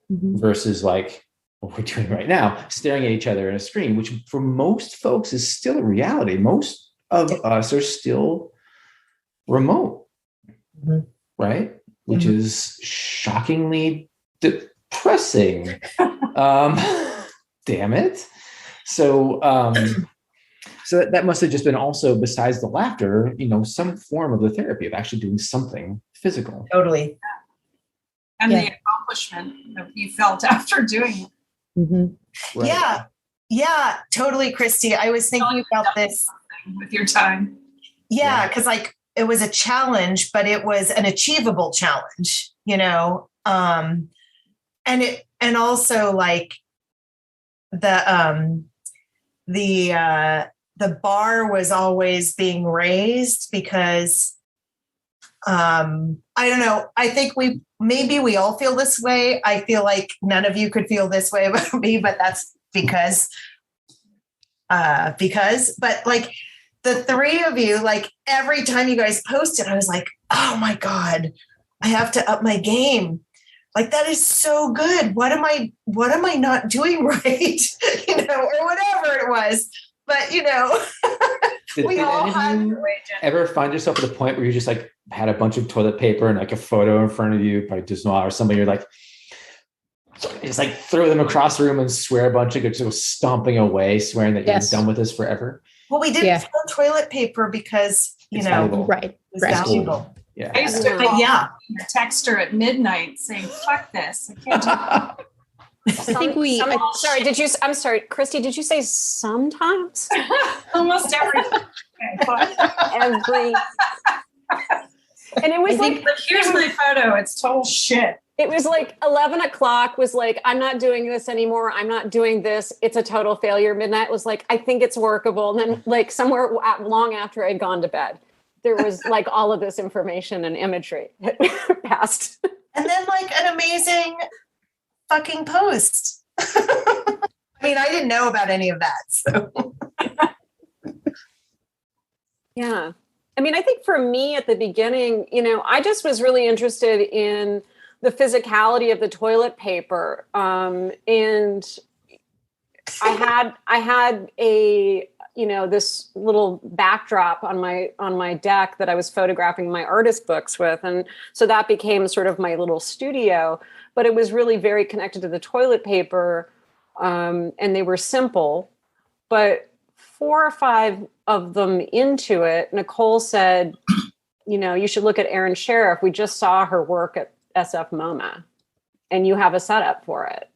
versus like what we're doing right now, staring at each other in a screen, which for most folks is still a reality. Most of us are still remote, right? Which is shockingly depressing. Damn it. So that must have just been also, besides the laughter, some form of the therapy of actually doing something physical. Totally. And the accomplishment that you felt after doing it. Right. Yeah, totally, Christy. I was thinking about this with your time. Yeah, because like it was a challenge, but it was an achievable challenge, and also like the bar was always being raised because I don't know. I think we all feel this way. I feel like none of you could feel this way about me, but that's because but like the 3 of you, like every time you guys posted, I was like, oh my God, I have to up my game. Like, that is so good. What am I not doing right? Or whatever it was. But, we all had ever find yourself at the point where you just like had a bunch of toilet paper and like a photo in front of you, probably just or something, you're like, just like throw them across the room and swear a bunch of just go stomping away, swearing that you're done with this forever. Well, we didn't throw toilet paper because, valuable. It was valuable. Yeah. I used to text her at midnight saying, fuck this. I can't do that. I'm sorry, Christy, did you say sometimes? Almost every every. And it was like, here's my photo. It's total shit. It was like 11 o'clock was like, I'm not doing this anymore. I'm not doing this. It's a total failure. Midnight was like, I think it's workable. And then like somewhere long after I'd gone to bed, there was like all of this information and imagery that passed. And then like an amazing fucking post. I mean, I didn't know about any of that. So yeah. I mean, I think for me at the beginning, I just was really interested in the physicality of the toilet paper. And I had a, this little backdrop on my deck that I was photographing my artist books with. And so that became sort of my little studio, but it was really very connected to the toilet paper. And they were simple, but 4 or 5 of them into it, Nicole said, you should look at Erin Sherrif. We just saw her work at SF MoMA and you have a setup for it.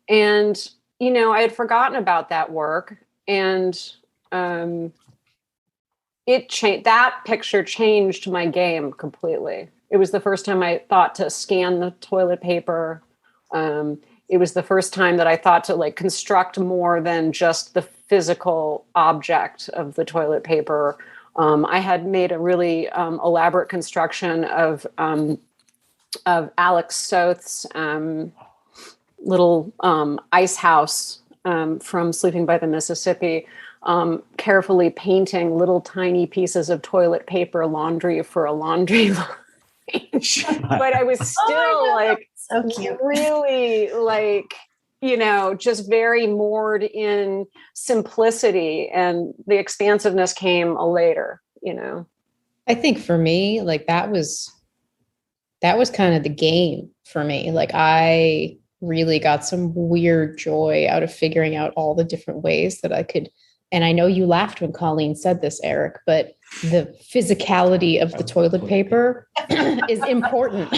And, I had forgotten about that work, and that picture changed my game completely. It was the first time I thought to scan the toilet paper. It was the first time that I thought to like construct more than just the physical object of the toilet paper. I had made a really elaborate construction of Alex Soth's little ice house from Sleeping by the Mississippi, carefully painting little tiny pieces of toilet paper laundry for a laundry line. But I was still so cute. Really just very moored in simplicity, and the expansiveness came later, I think for me, like that was kind of the game for me. Like I really got some weird joy out of figuring out all the different ways that I could. And I know you laughed when Colleen said this, Erik, but the physicality of the toilet paper is important.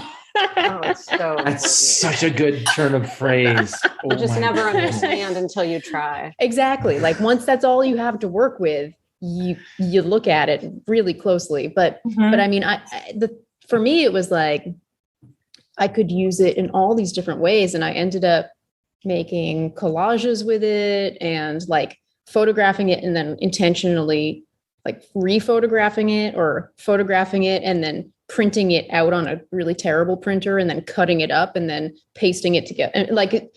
That's such a good turn of phrase. You just never understand until you try. Exactly. Like once that's all you have to work with, you look at it really closely. But I mean, for me, it was like I could use it in all these different ways, and I ended up making collages with it and like photographing it and then intentionally like rephotographing it or photographing it and then printing it out on a really terrible printer and then cutting it up and then pasting it together, and like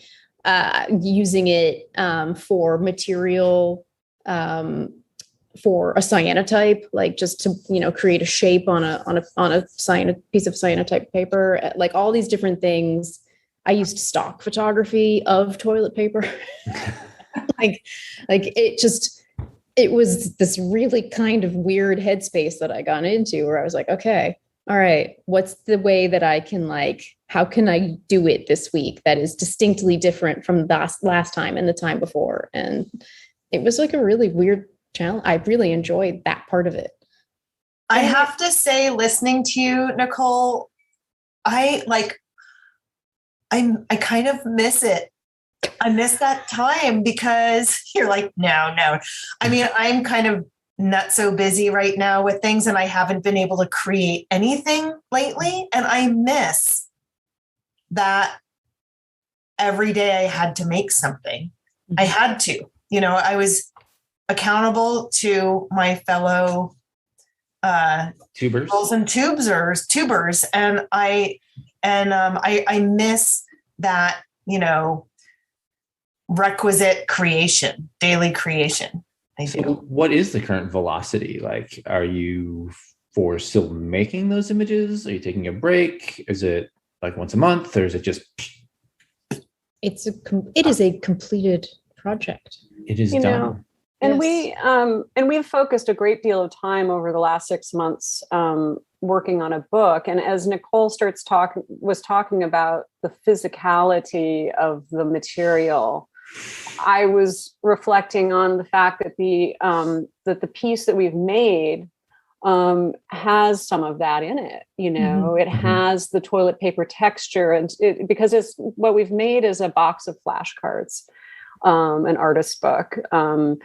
using it for material for a cyanotype, like just to create a shape on a piece of cyanotype paper, like all these different things. I used stock photography of toilet paper. like it was this really kind of weird headspace that I got into where I was like, okay, all right, what's the way that I can how can I do it this week that is distinctly different from last time and the time before? And it was like a really weird challenge. I really enjoyed that part of it. I have to say, listening to you, Nicole, I kind of miss it. I miss that time because you're like, no. I mean, I'm kind of not so busy right now with things, and I haven't been able to create anything lately. And I miss that every day I had to make something. I had to, I was accountable to my fellow tubers and I miss that, requisite creation, daily creation. I do. So what is the current velocity? Like, are you still making those images? Are you taking a break? Is it like once a month, or is it just? It is a completed project. It is done. And Yes. we've focused a great deal of time over the last 6 months working on a book. And as Nicole was talking about the physicality of the material, I was reflecting on the fact that the piece that we've made has some of that in it. It has the toilet paper texture, and because it's what we've made is a box of flashcards. An artist book. So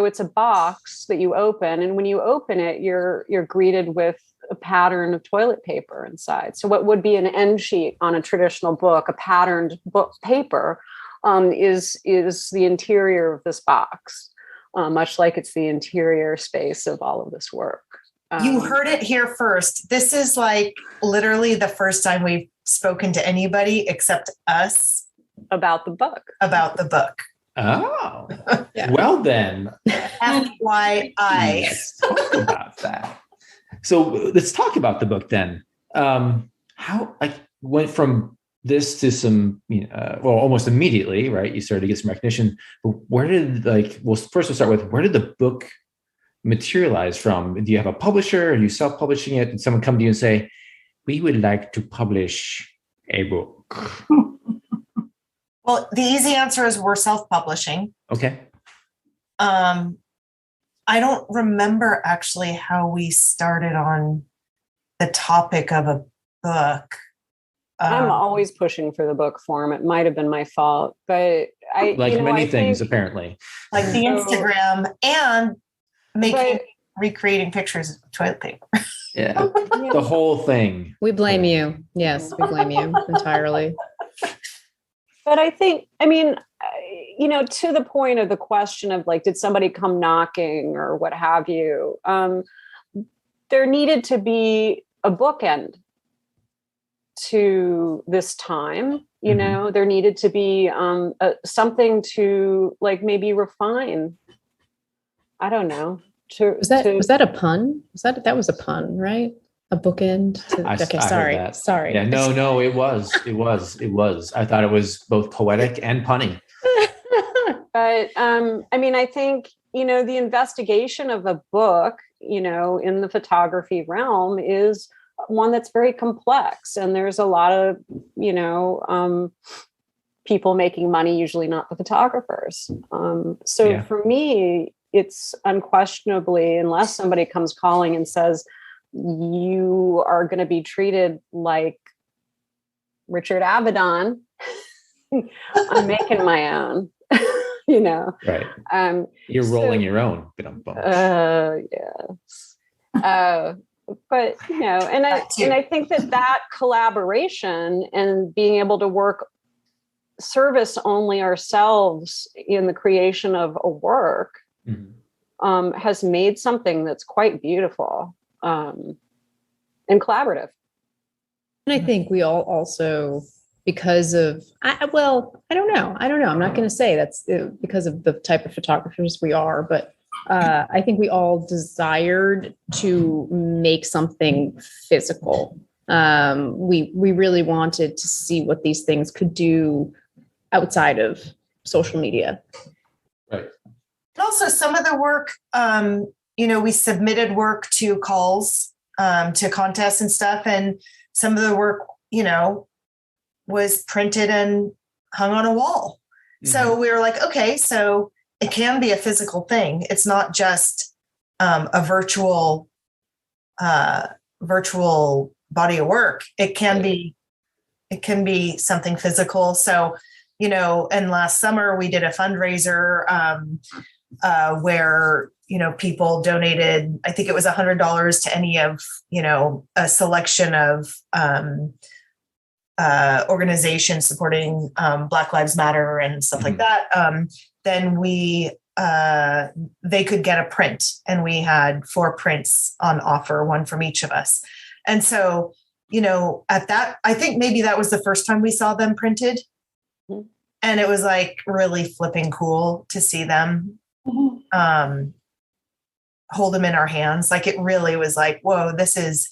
it's a box that you open, and when you open it, you're greeted with a pattern of toilet paper inside. So what would be an end sheet on a traditional book, a patterned book paper, is the interior of this box, much like it's the interior space of all of this work. You heard it here first. This is like literally the first time we've spoken to anybody except us about the book. Oh, Yeah. Well then, FYI. let's talk about that. So let's talk about the book then. How I went from this to some, almost immediately, right? You started to get some recognition. But where did first we'll start with, where did the book materialize from? Do you have a publisher? Are you self-publishing it? Did someone come to you and say, we would like to publish a book? Well, the easy answer is we're self-publishing. Okay. I don't remember actually how we started on the topic of a book. I'm always pushing for the book form. It might have been my fault, but I things, think, apparently. Like the Instagram and recreating pictures of toilet paper. Yeah. The whole thing. We blame you. Yes, we blame you entirely. But I think, to the point of the question of did somebody come knocking or what have you, there needed to be a bookend to this time. There needed to be something to maybe refine. I don't know. Was that a pun? That was a pun, right? A bookend. Sorry. Yeah, no, it was. I thought it was both poetic and punny. But I think, the investigation of a book, in the photography realm is one that's very complex. And there's a lot of, people making money, usually not the photographers. For me, it's unquestionably, unless somebody comes calling and says, you are going to be treated like Richard Avedon, I'm making my own. Right. You're rolling your own. Yes. But and I think that collaboration and being able to service only ourselves in the creation of a work has made something that's quite beautiful and collaborative. And I think we all also, because of, I don't know. I'm not going to say that's because of the type of photographers we are, but I think we all desired to make something physical. We really wanted to see what these things could do outside of social media. Right. And also some of the work, we submitted work to calls, to contests and stuff. And some of the work, was printed and hung on a wall. Mm-hmm. So we were like, okay, so it can be a physical thing. It's not just a virtual body of work. It can be something physical. So, and last summer we did a fundraiser where, people donated, I think it was $100 to any of, a selection of organizations supporting Black Lives Matter and stuff like that. Then they could get a print, and we had 4 prints on offer, one from each of us. And so, at that, I think maybe that was the first time we saw them printed. Mm-hmm. And it was really flipping cool to see them hold them in our hands. It really was whoa, this is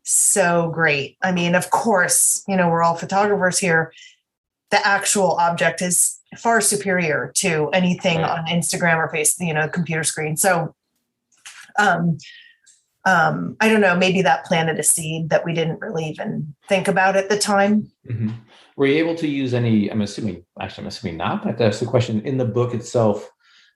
so great. I mean, of course, we're all photographers here. The actual object is far superior to anything on Instagram or Facebook, computer screen. So, I don't know, maybe that planted a seed that we didn't really even think about at the time. Mm-hmm. Were you able to use any, I'm assuming not, but that's the question, in the book itself,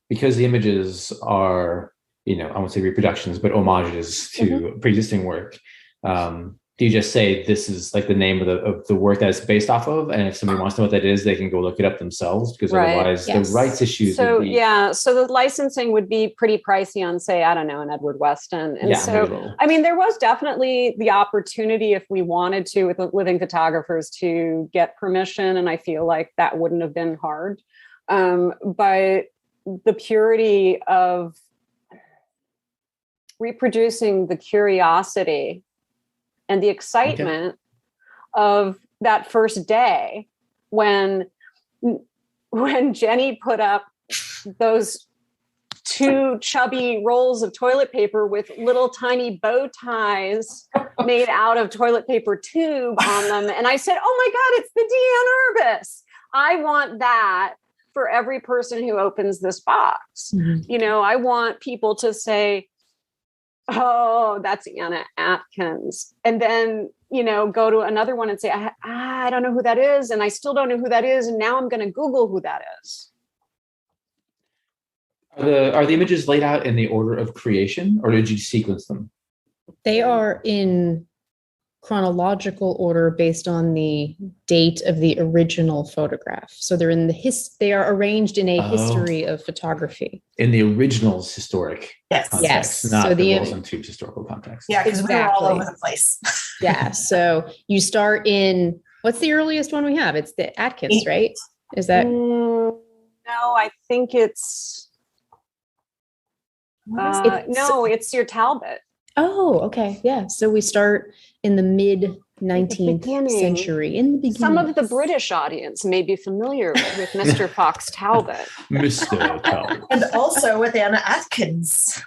because the images are, I won't say reproductions, but homages to pre-existing work. Did do you just say this is like the name of the work that it's based off of? And if somebody wants to know what that is, they can go look it up themselves, because otherwise the rights issues would be... So the licensing would be pretty pricey on, say, I don't know, an Edward Weston. And so, I mean, there was definitely the opportunity, if we wanted to, with living photographers, to get permission. And I feel like that wouldn't have been hard. But the purity of reproducing the curiosity and the excitement of that first day when Jenny put up those 2 chubby rolls of toilet paper with little tiny bow ties made out of toilet paper tube on them. And I said, oh my God, it's the Diane Arbus. I want that for every person who opens this box. Mm-hmm. You know, I want people to say, oh, that's Anna Atkins. And then, you know, go to another one and say, I don't know who that is. And I still don't know who that is. And now I'm going to Google who that is. Are the images laid out in the order of creation, or did you sequence them? They are in chronological order based on the date of the original photograph. So they're in they are arranged in a history of photography. In the original's historic context, not so the Rolls and Tubes historical context. Yeah, because we were all over the place. Yeah, so you start in, what's the earliest one we have? It's the Atkins, right? Is that? No, I think it's it's your Talbot. Oh, okay. Yeah. So we start in the mid 19th century. In the beginning. Some of the British audience may be familiar with Mr. Fox Talbot. Mr. Talbot. And also with Anna Atkins.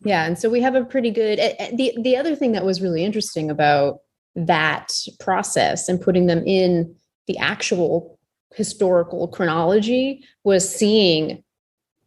Yeah. And so we have a pretty good... The other thing that was really interesting about that process and putting them in the actual historical chronology was seeing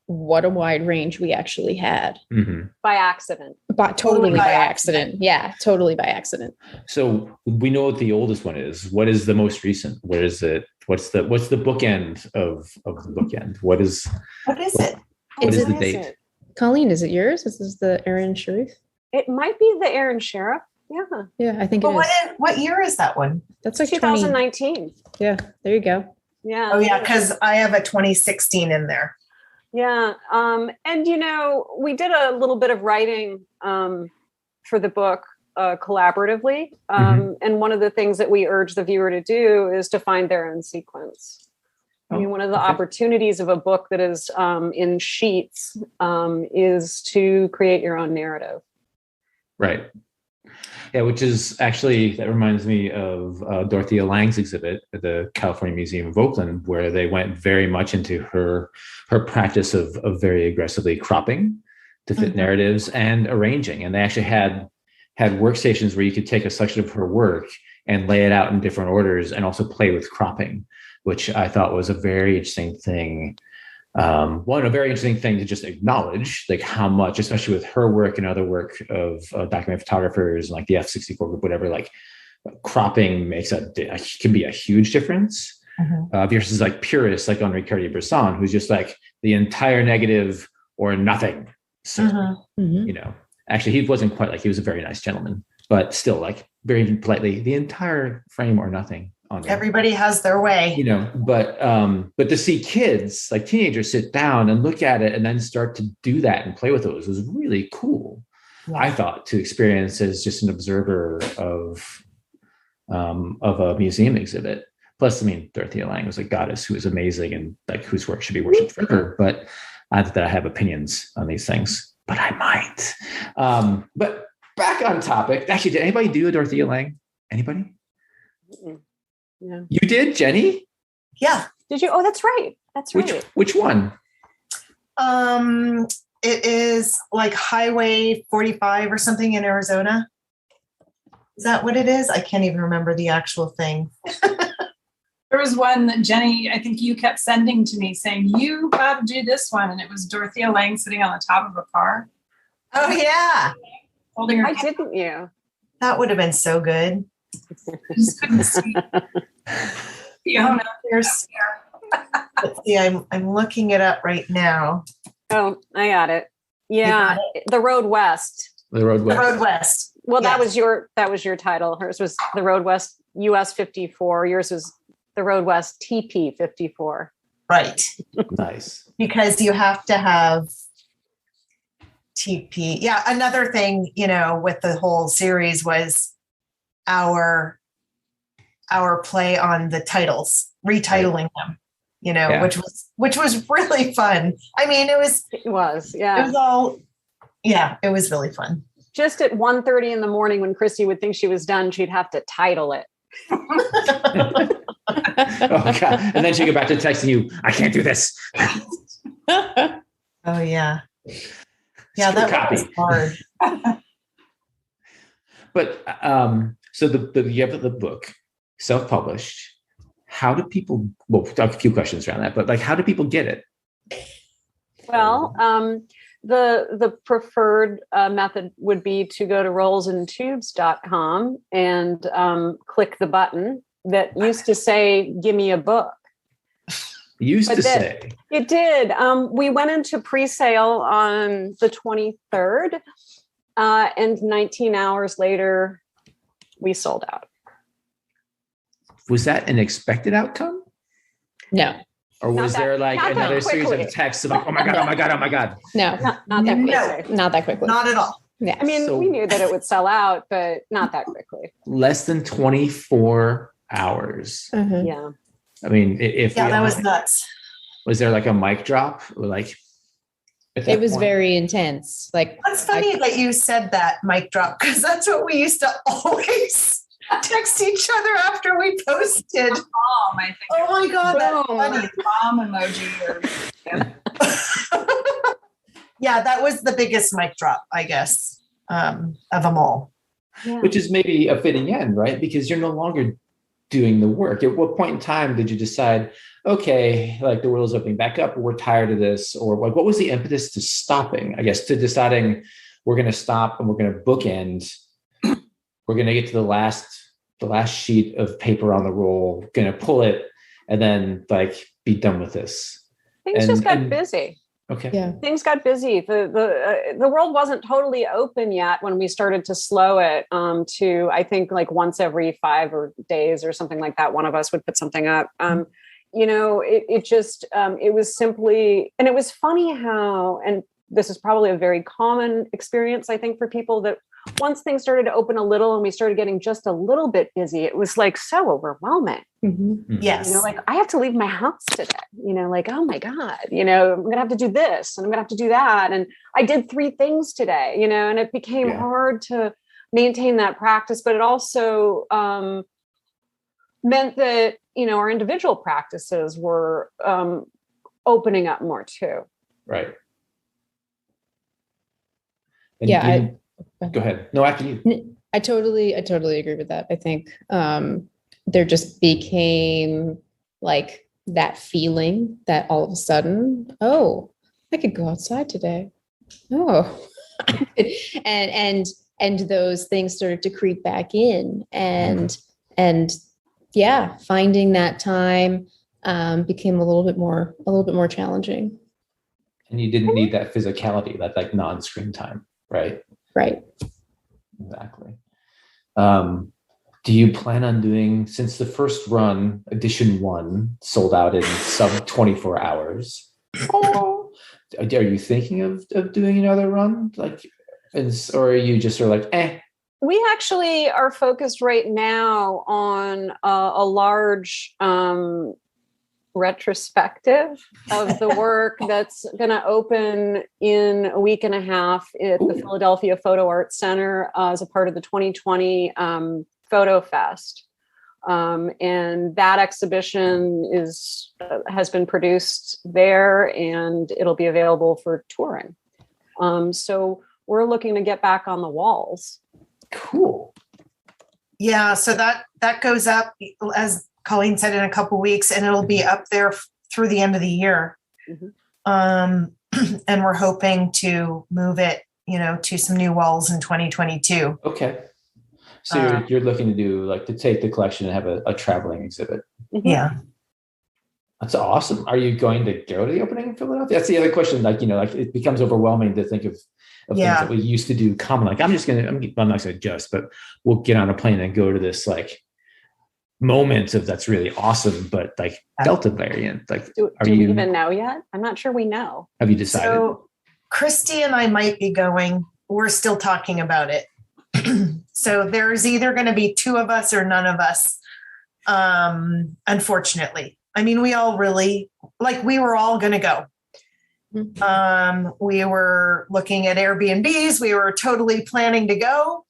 what a wide range we actually had. Mm-hmm. By accident. Totally by accident. Yeah, totally by accident. So we know what the oldest one is. What is the most recent? Where is it? What's the bookend of the bookend? What is it? What is the date? It? Colleen, is it yours? This is the Aaron Sherrif? It might be the Aaron Sherrif. Yeah. Yeah, I think it is. What year is that one? That's like 2019. Yeah, there you go. Yeah. Oh yeah, because I have a 2016 in there. Yeah. And, you know, we did a little bit of writing for the book collaboratively. And one of the things that we urge the viewer to do is to find their own sequence. I mean, one of the opportunities of a book that is in sheets is to create your own narrative. Right. Yeah, which is actually, that reminds me of Dorothea Lange's exhibit at the California Museum of Oakland, where they went very much into her practice of very aggressively cropping to fit narratives and arranging. And they actually had workstations where you could take a section of her work and lay it out in different orders and also play with cropping, which I thought was a very interesting thing. A very interesting thing to just acknowledge, like how much, especially with her work and other work of documentary photographers like the F64 group, whatever, like cropping can be a huge difference versus like purists like Henri Cartier-Bresson, who's just like the entire negative or nothing. So, you know, actually he wasn't quite like, he was a very nice gentleman, but still like very politely, the entire frame or nothing. Everybody has their way, you know, but to see kids, like teenagers, sit down and look at it and then start to do that and play with those was really cool. Yeah. I thought, to experience as just an observer of a museum exhibit. Plus, I mean, Dorothea Lange was a goddess who was amazing and like whose work should be worshipped forever. But not that I have opinions on these things, but I might. But back on topic. Actually, did anybody do a Dorothea Lange? Anybody? Yeah. You did, Jenny? Yeah. Did you? Oh, that's right. That's right. Which one? It is like Highway 45 or something in Arizona. Is that what it is? I can't even remember the actual thing. There was one that Jenny, I think you kept sending to me saying, you got to do this one. And it was Dorothea Lange sitting on the top of a car. Oh, yeah. Holding her. Why didn't you? That would have been so good. I just couldn't see. Fiona, let's see, I'm looking it up right now. Oh, I got it. Yeah, The Road West. The Road West. The Road West. Well, Yes. that was your title. Hers was the Road West US 54. Yours was the Road West TP 54. Right. Nice. Because you have to have TP. Yeah. Another thing, with the whole series was our play on the titles, retitling them, Yeah. which was really fun. I mean, it was all, it was really fun. Just at 1:30 in the morning when Christy would think she was done, she'd have to title it. Oh God. And then she go back to texting you, I can't do this. Oh yeah. Yeah, that copy. was hard. But so you have the book, self-published. How do people? Well, I have a few questions around that, but like, how do people get it? Well, the preferred method would be to go to rollsandtubes.com and click the button that used to say, "Give me a book." It did. We went into pre-sale on the 23rd, and 19 hours later, we sold out. Was that an expected outcome? No. Or was there like another series of texts of like, oh my God, oh my God, oh my God? No. Not that quickly. Not that quickly. Not at all. Yeah. I mean, we knew that it would sell out, but not that quickly. Less than 24 hours. Mhm. Yeah. I mean, if that was nuts. Was there like a mic drop? Or like it was very intense. Like, it's funny that you said that, mic drop, because that's what we used to always text each other after we posted. I think. Oh my God, that's Funny funny. bomb emoji. Yeah, that was the biggest mic drop, I guess, of them all. Yeah. Which is maybe a fitting end, right? Because you're no longer doing the work. At what point in time did you decide, okay, like the world's opening back up, we're tired of this? Or like, what was the impetus to stopping, I guess, to deciding we're going to stop and we're going to bookend, we're going to get to the last sheet of paper on the roll, going to pull it and then like be done with this? Things just got busy. Okay. yeah. Things got busy. The world wasn't totally open yet when we started to slow it to, I think, like once every 5 days or something like that, one of us would put something up. It was simply, and it was funny how, and this is probably a very common experience, I think, for people, that once things started to open a little and we started getting just a little bit busy, it was like so overwhelming. Mm-hmm. Yes. Like I have to leave my house today, like, oh my God, I'm going to have to do this and I'm going to have to do that. And I did 3 things today, and it became hard to maintain that practice, but it also meant that, our individual practices were opening up more too. Right. And go ahead. No, after you. I totally agree with that. I think there just became like that feeling that all of a sudden, oh, I could go outside today. Oh, and those things started to creep back in, and finding that time became a little bit more challenging. And you didn't need that physicality, that like non-screen time, right? Right. Exactly. Do you plan on doing, since the first run, edition 1, sold out in sub 24 hours, are you thinking of doing another run? Like, or are you just sort of like, eh? We actually are focused right now on a large retrospective of the work that's going to open in a week and a half at the Philadelphia Photo Arts Center as a part of the 2020 Photo Fest. And that exhibition has been produced there, and it'll be available for touring. So we're looking to get back on the walls. Cool. Yeah, so that goes up, as Colleen said, in a couple of weeks, and it'll be up there through the end of the year. Mm-hmm. And we're hoping to move it, to some new walls in 2022. Okay. So you're looking to do, like, to take the collection and have a traveling exhibit. Yeah. That's awesome. Are you going to go to the opening in Philadelphia? That's the other question. Like, it becomes overwhelming to think of things that we used to do common. Like, I'm not going to just, but we'll get on a plane and go to this like moment of that's really awesome, but like Delta variant. Like, do we even know yet? I'm not sure we know. Have you decided? So Christy and I might be going. We're still talking about it. So there's either going to be two of us or none of us. Unfortunately, I mean, we all really we were all going to go. We were looking at Airbnbs. We were totally planning to go.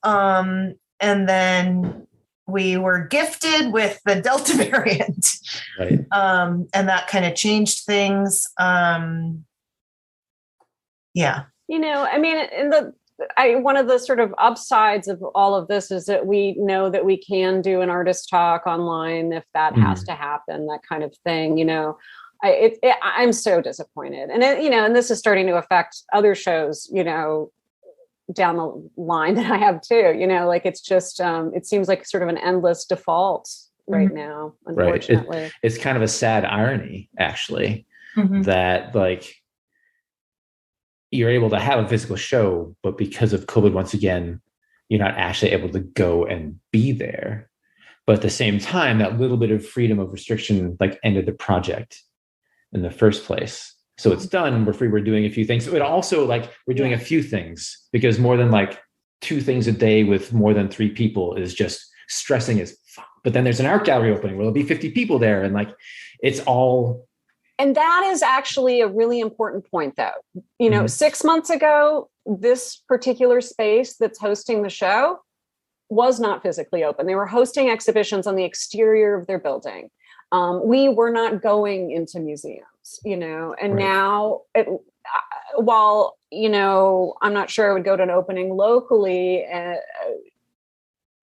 And then we were gifted with the Delta variant. Right. And that kind of changed things. Yeah. I mean, one of the sort of upsides of all of this is that we know that we can do an artist talk online if that has to happen, that kind of thing. I'm so disappointed, and and this is starting to affect other shows, down the line that I have too. It's just it seems like sort of an endless default right now. Unfortunately, right. It's kind of a sad irony, actually, that you're able to have a physical show, but because of COVID, once again, you're not actually able to go and be there. But at the same time, that little bit of freedom of restriction ended the project in the first place. So it's done. We're free. We're doing a few things. But also we're doing a few things, because more than 2 things a day with more than 3 people is just stressing as fuck. But then there's an art gallery opening where there'll be 50 people there. And it's all. And that is actually a really important point, though. 6 months ago, this particular space that's hosting the show was not physically open. They were hosting exhibitions on the exterior of their building. We were not going into museums, and now, while, I'm not sure I would go to an opening locally,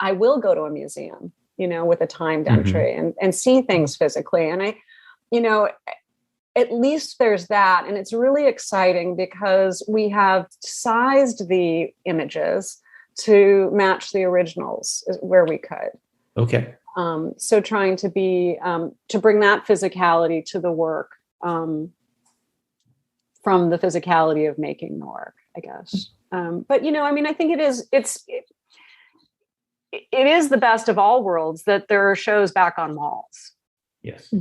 I will go to a museum, with a timed entry and see things physically. And at least there's that. And it's really exciting because we have sized the images to match the originals where we could. Okay. So trying to be, to bring that physicality to the work from the physicality of making the work, I guess. But, I think it is the best of all worlds that there are shows back on walls. Yes.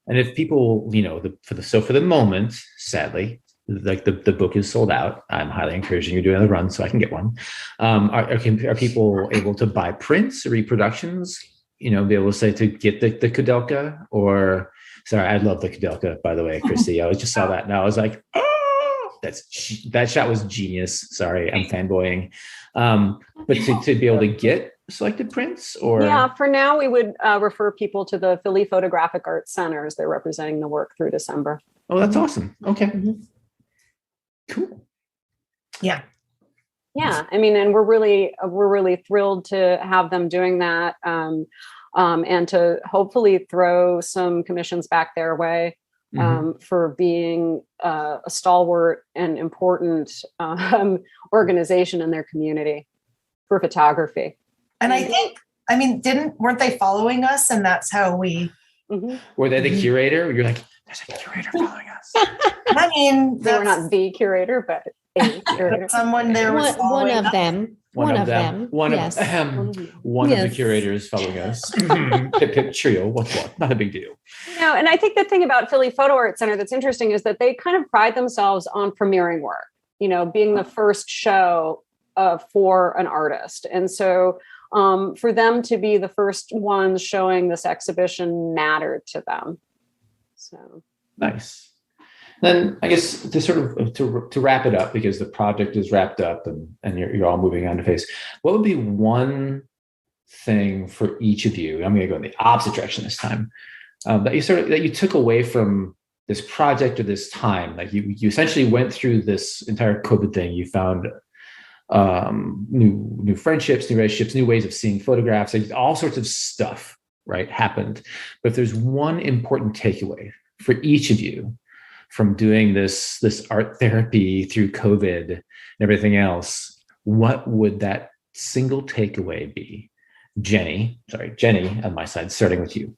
And if people, for the moment, sadly, the book is sold out. I'm highly encouraging you to do another run so I can get one. Are people able to buy prints, reproductions? Be able to say to get the Koudelka? Or sorry, I love the Koudelka, by the way, Christy. I just saw that and I was like, oh, that shot was genius. Sorry, I'm fanboying. But to be able to get selected prints, or for now we would refer people to the Philly Photographic Arts Centers. They're representing the work through December. Oh, that's awesome. Okay. Cool. Yeah. I mean, and we're really thrilled to have them doing that, and to hopefully throw some commissions back their way for being a stalwart and important organization in their community for photography. And weren't they following us? And that's how we. Were they the curator? You're like, there's a curator following us. I mean, they were not the curator, but a curator. Someone there was one of them. One of the curators following us. Pip trio. What's what? Not a big deal. And I think the thing about Philly Photo Art Center that's interesting is that they kind of pride themselves on premiering work. Being the first show for an artist, and so. For them to be the first ones showing this exhibition mattered to them. So nice. Then I guess to sort of to wrap it up, because the project is wrapped up and you're all moving on to phase. What would be one thing for each of you? I'm going to go in the opposite direction this time. That you took away from this project or this time. You essentially went through this entire COVID thing. You found new friendships, new relationships, new ways of seeing photographs, all sorts of stuff, right, happened. But if there's one important takeaway for each of you from doing this art therapy through COVID and everything else, what would that single takeaway be Jenny on my side, starting with you.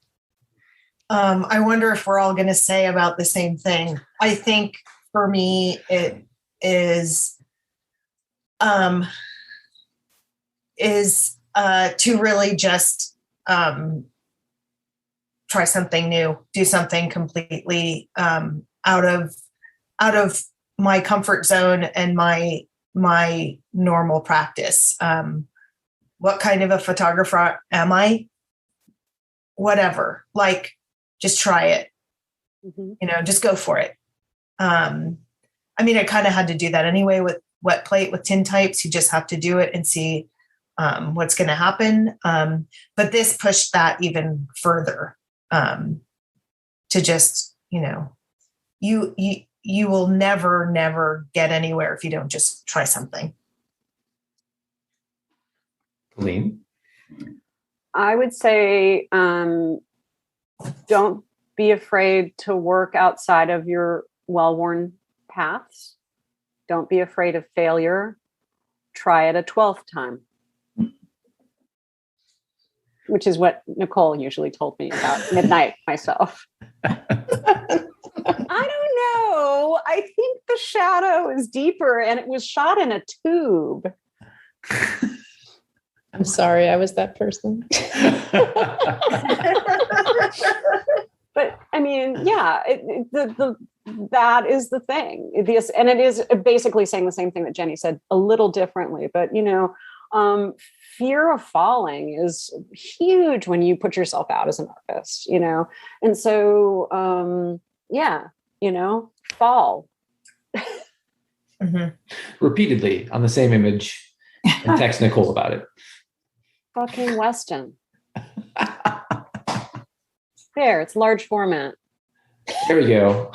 I wonder if we're all going to say about the same thing. I think for me, it is to really just try something new, do something completely out of my comfort zone and my normal practice. What kind of a photographer am I? Whatever, like, just try it, just go for it. I kind of had to do that anyway with wet plate, with tintypes. You just have to do it and see what's going to happen. But this pushed that even further, to just, you will never get anywhere if you don't just try something. Colleen? I would say, don't be afraid to work outside of your well-worn paths. Don't be afraid of failure. Try it a 12th time. Which is what Nicole usually told me about midnight myself. I don't know. I think the shadow is deeper and it was shot in a tube. I'm sorry, I was that person. But that is the thing. And it is basically saying the same thing that Jenny said a little differently. But, fear of falling is huge when you put yourself out as an artist, And so, fall. Mm-hmm. Repeatedly on the same image and text Nicole about it. Fucking Weston. There, it's large format. There we go.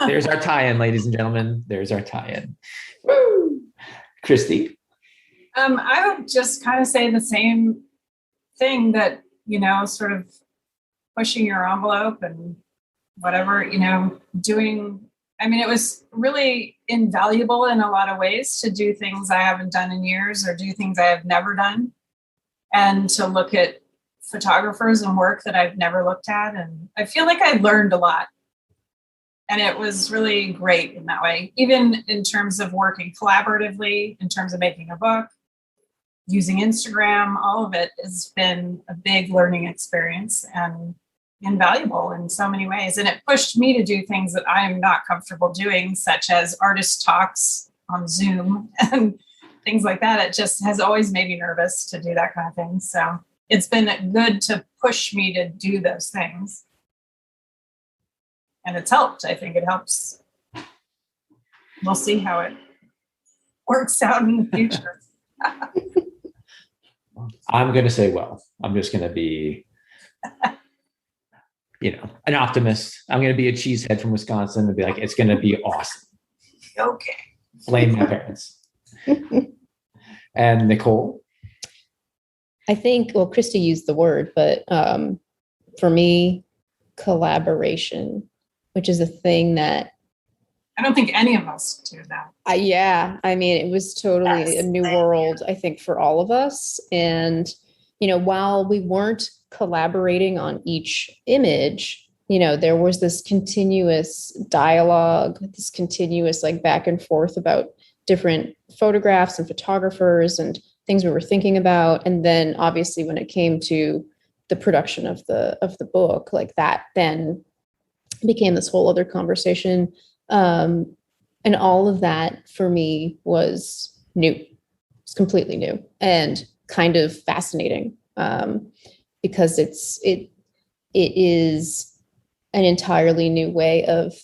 There's our tie-in, ladies and gentlemen. There's our tie-in. Woo! Christy? I would just kind of say the same thing, that, sort of pushing your envelope and whatever, doing. It was really invaluable in a lot of ways to do things I haven't done in years or do things I have never done, and to look at photographers and work that I've never looked at. And I feel like I learned a lot. And it was really great in that way, even in terms of working collaboratively, in terms of making a book, using Instagram. All of it has been a big learning experience and invaluable in so many ways. And it pushed me to do things that I am not comfortable doing, such as artist talks on Zoom and things like that. It just has always made me nervous to do that kind of thing. So it's been good to push me to do those things. And it's helped. I think it helps. We'll see how it works out in the future. I'm going to say, I'm just going to be, an optimist. I'm going to be a cheesehead from Wisconsin and be like, it's going to be awesome. Okay. Blame my parents. And Nicole? I think, Christy used the word, but for me, collaboration, which is a thing that I don't think any of us do that. It was totally a new world, I think, for all of us. And, while we weren't collaborating on each image, there was this continuous dialogue, this continuous back and forth about different photographs and photographers and things we were thinking about. And then obviously when it came to the production of the book, that then became this whole other conversation. And all of that for me was new. It's completely new and kind of fascinating, because it is an entirely new way of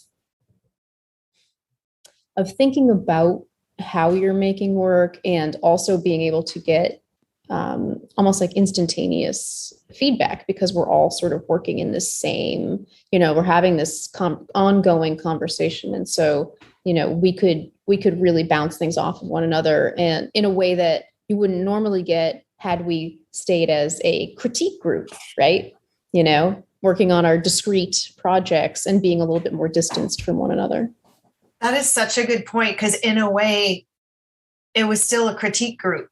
thinking about how you're making work, and also being able to get almost instantaneous feedback, because we're all sort of working in the same, we're having this ongoing conversation. And so, we could really bounce things off of one another, and in a way that you wouldn't normally get had we stayed as a critique group, right? Working on our discrete projects and being a little bit more distanced from one another. That is such a good point, because in a way, it was still a critique group.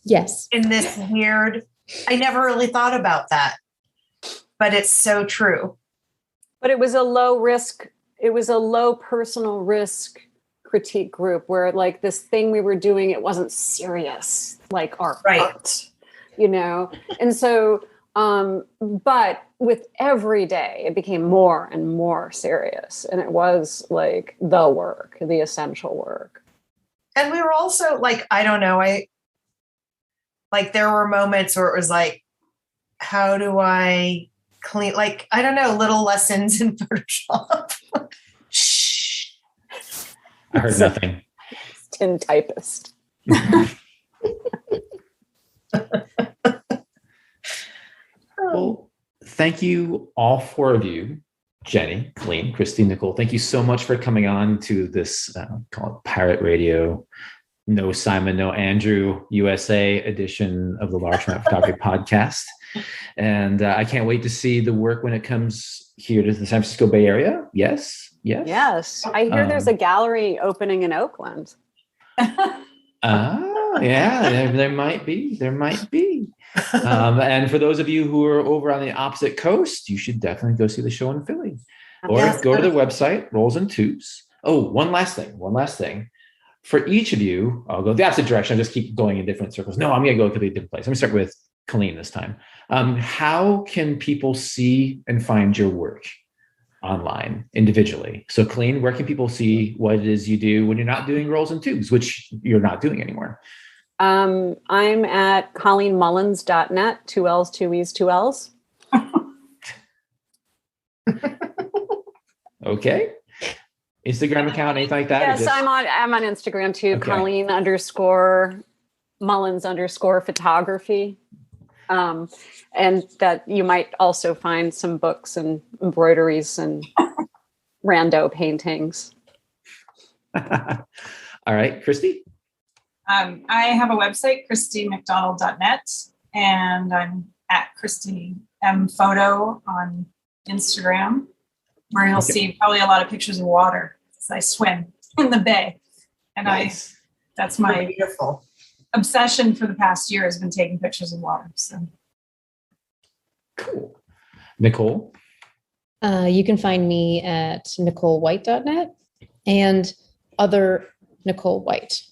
Yes. in this weird, I never really thought about that, but it's so true. But it was a low risk, it was a low personal risk critique group where like this thing we were doing, it wasn't serious, like our art, you know? And so, but with every day, it became more and more serious. And it was like the work, the essential work. And we were also like, I don't know, there were moments where it was like, how do I clean, like, I don't know, little lessons in Photoshop. Shh. I heard nothing. Tin typist. Well, thank you, all four of you, Jenny, Colleen, Christy, Nicole. Thank you so much for coming on to this call it Pirate Radio, No Simon, No Andrew USA edition of the Large Format Photography Podcast. And I can't wait to see the work when it comes here to the San Francisco Bay Area. Yes. I hear there's a gallery opening in Oakland. Yeah, there might be. And for those of you who are over on the opposite coast, you should definitely go see the show in Philly, or go to the website Rolls and Tubes. Oh, one last thing. For each of you, I'll go the opposite direction. I'll just keep going in different circles. No, I'm going to go to a completely different place. Let me start with Colleen this time. How can people see and find your work online individually? So Colleen, where can people see what it is you do when you're not doing Rolls and Tubes, which you're not doing anymore? I'm at ColleenMullins.net, 2 L's, 2 E's, 2 L's. Okay. Instagram account, anything like that? Yes, I'm on Instagram too. Okay. Colleen_Mullins_photography. And that you might also find some books and embroideries and rando paintings. All right, Christy? I have a website, ChristyMcDonald.net, and I'm at Christy M Photo on Instagram, where you'll see probably a lot of pictures of water as I swim in the bay. And nice. That's my beautiful obsession for the past year has been taking pictures of water. So cool. Nicole? You can find me at NicoleWhite.net, and other Nicole White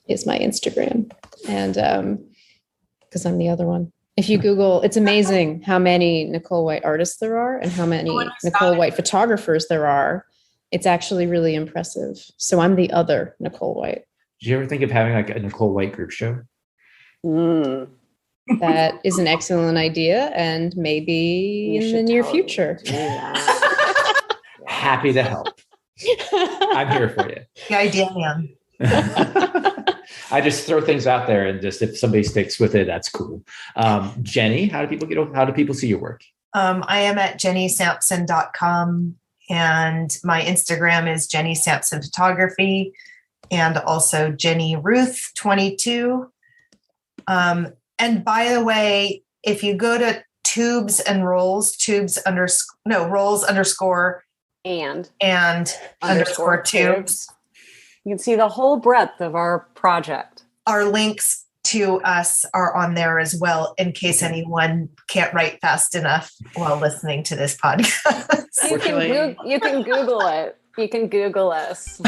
is my Instagram. And because I'm the other one. If you Google, it's amazing how many Nicole White artists there are and how many Nicole White photographers there are. It's actually really impressive. So I'm the other Nicole White. Did you ever think of having like a Nicole White group show? That is an excellent idea, and maybe in the near future. Happy to help. I'm here for you. The idea, man. I just throw things out there, and just if somebody sticks with it, that's cool. Jenny, how do people see your work? I am at jennysampson.com, and my Instagram is Jenny Sampson Photography, and also Jenny Ruth 22. And by the way, if you go to Tubes and Rolls, Rolls underscore and underscore Tubes, you can see the whole breadth of our project. Our links to us are on there as well, in case anyone can't write fast enough while listening to this podcast. You can Google it. You can Google us.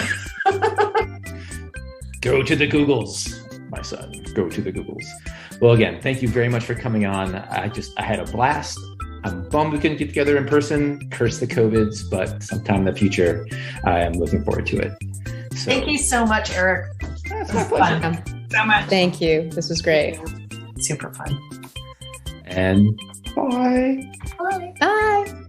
Go to the Googles, my son. Go to the Googles. Well, again, thank you very much for coming on. I had a blast. I'm bummed we couldn't get together in person. Curse the COVIDs, but sometime in the future, I am looking forward to it. So, thank you so much, Erik. That's my pleasure. Fun. So much. Thank you. This was great. Super fun. And bye. Bye. Bye.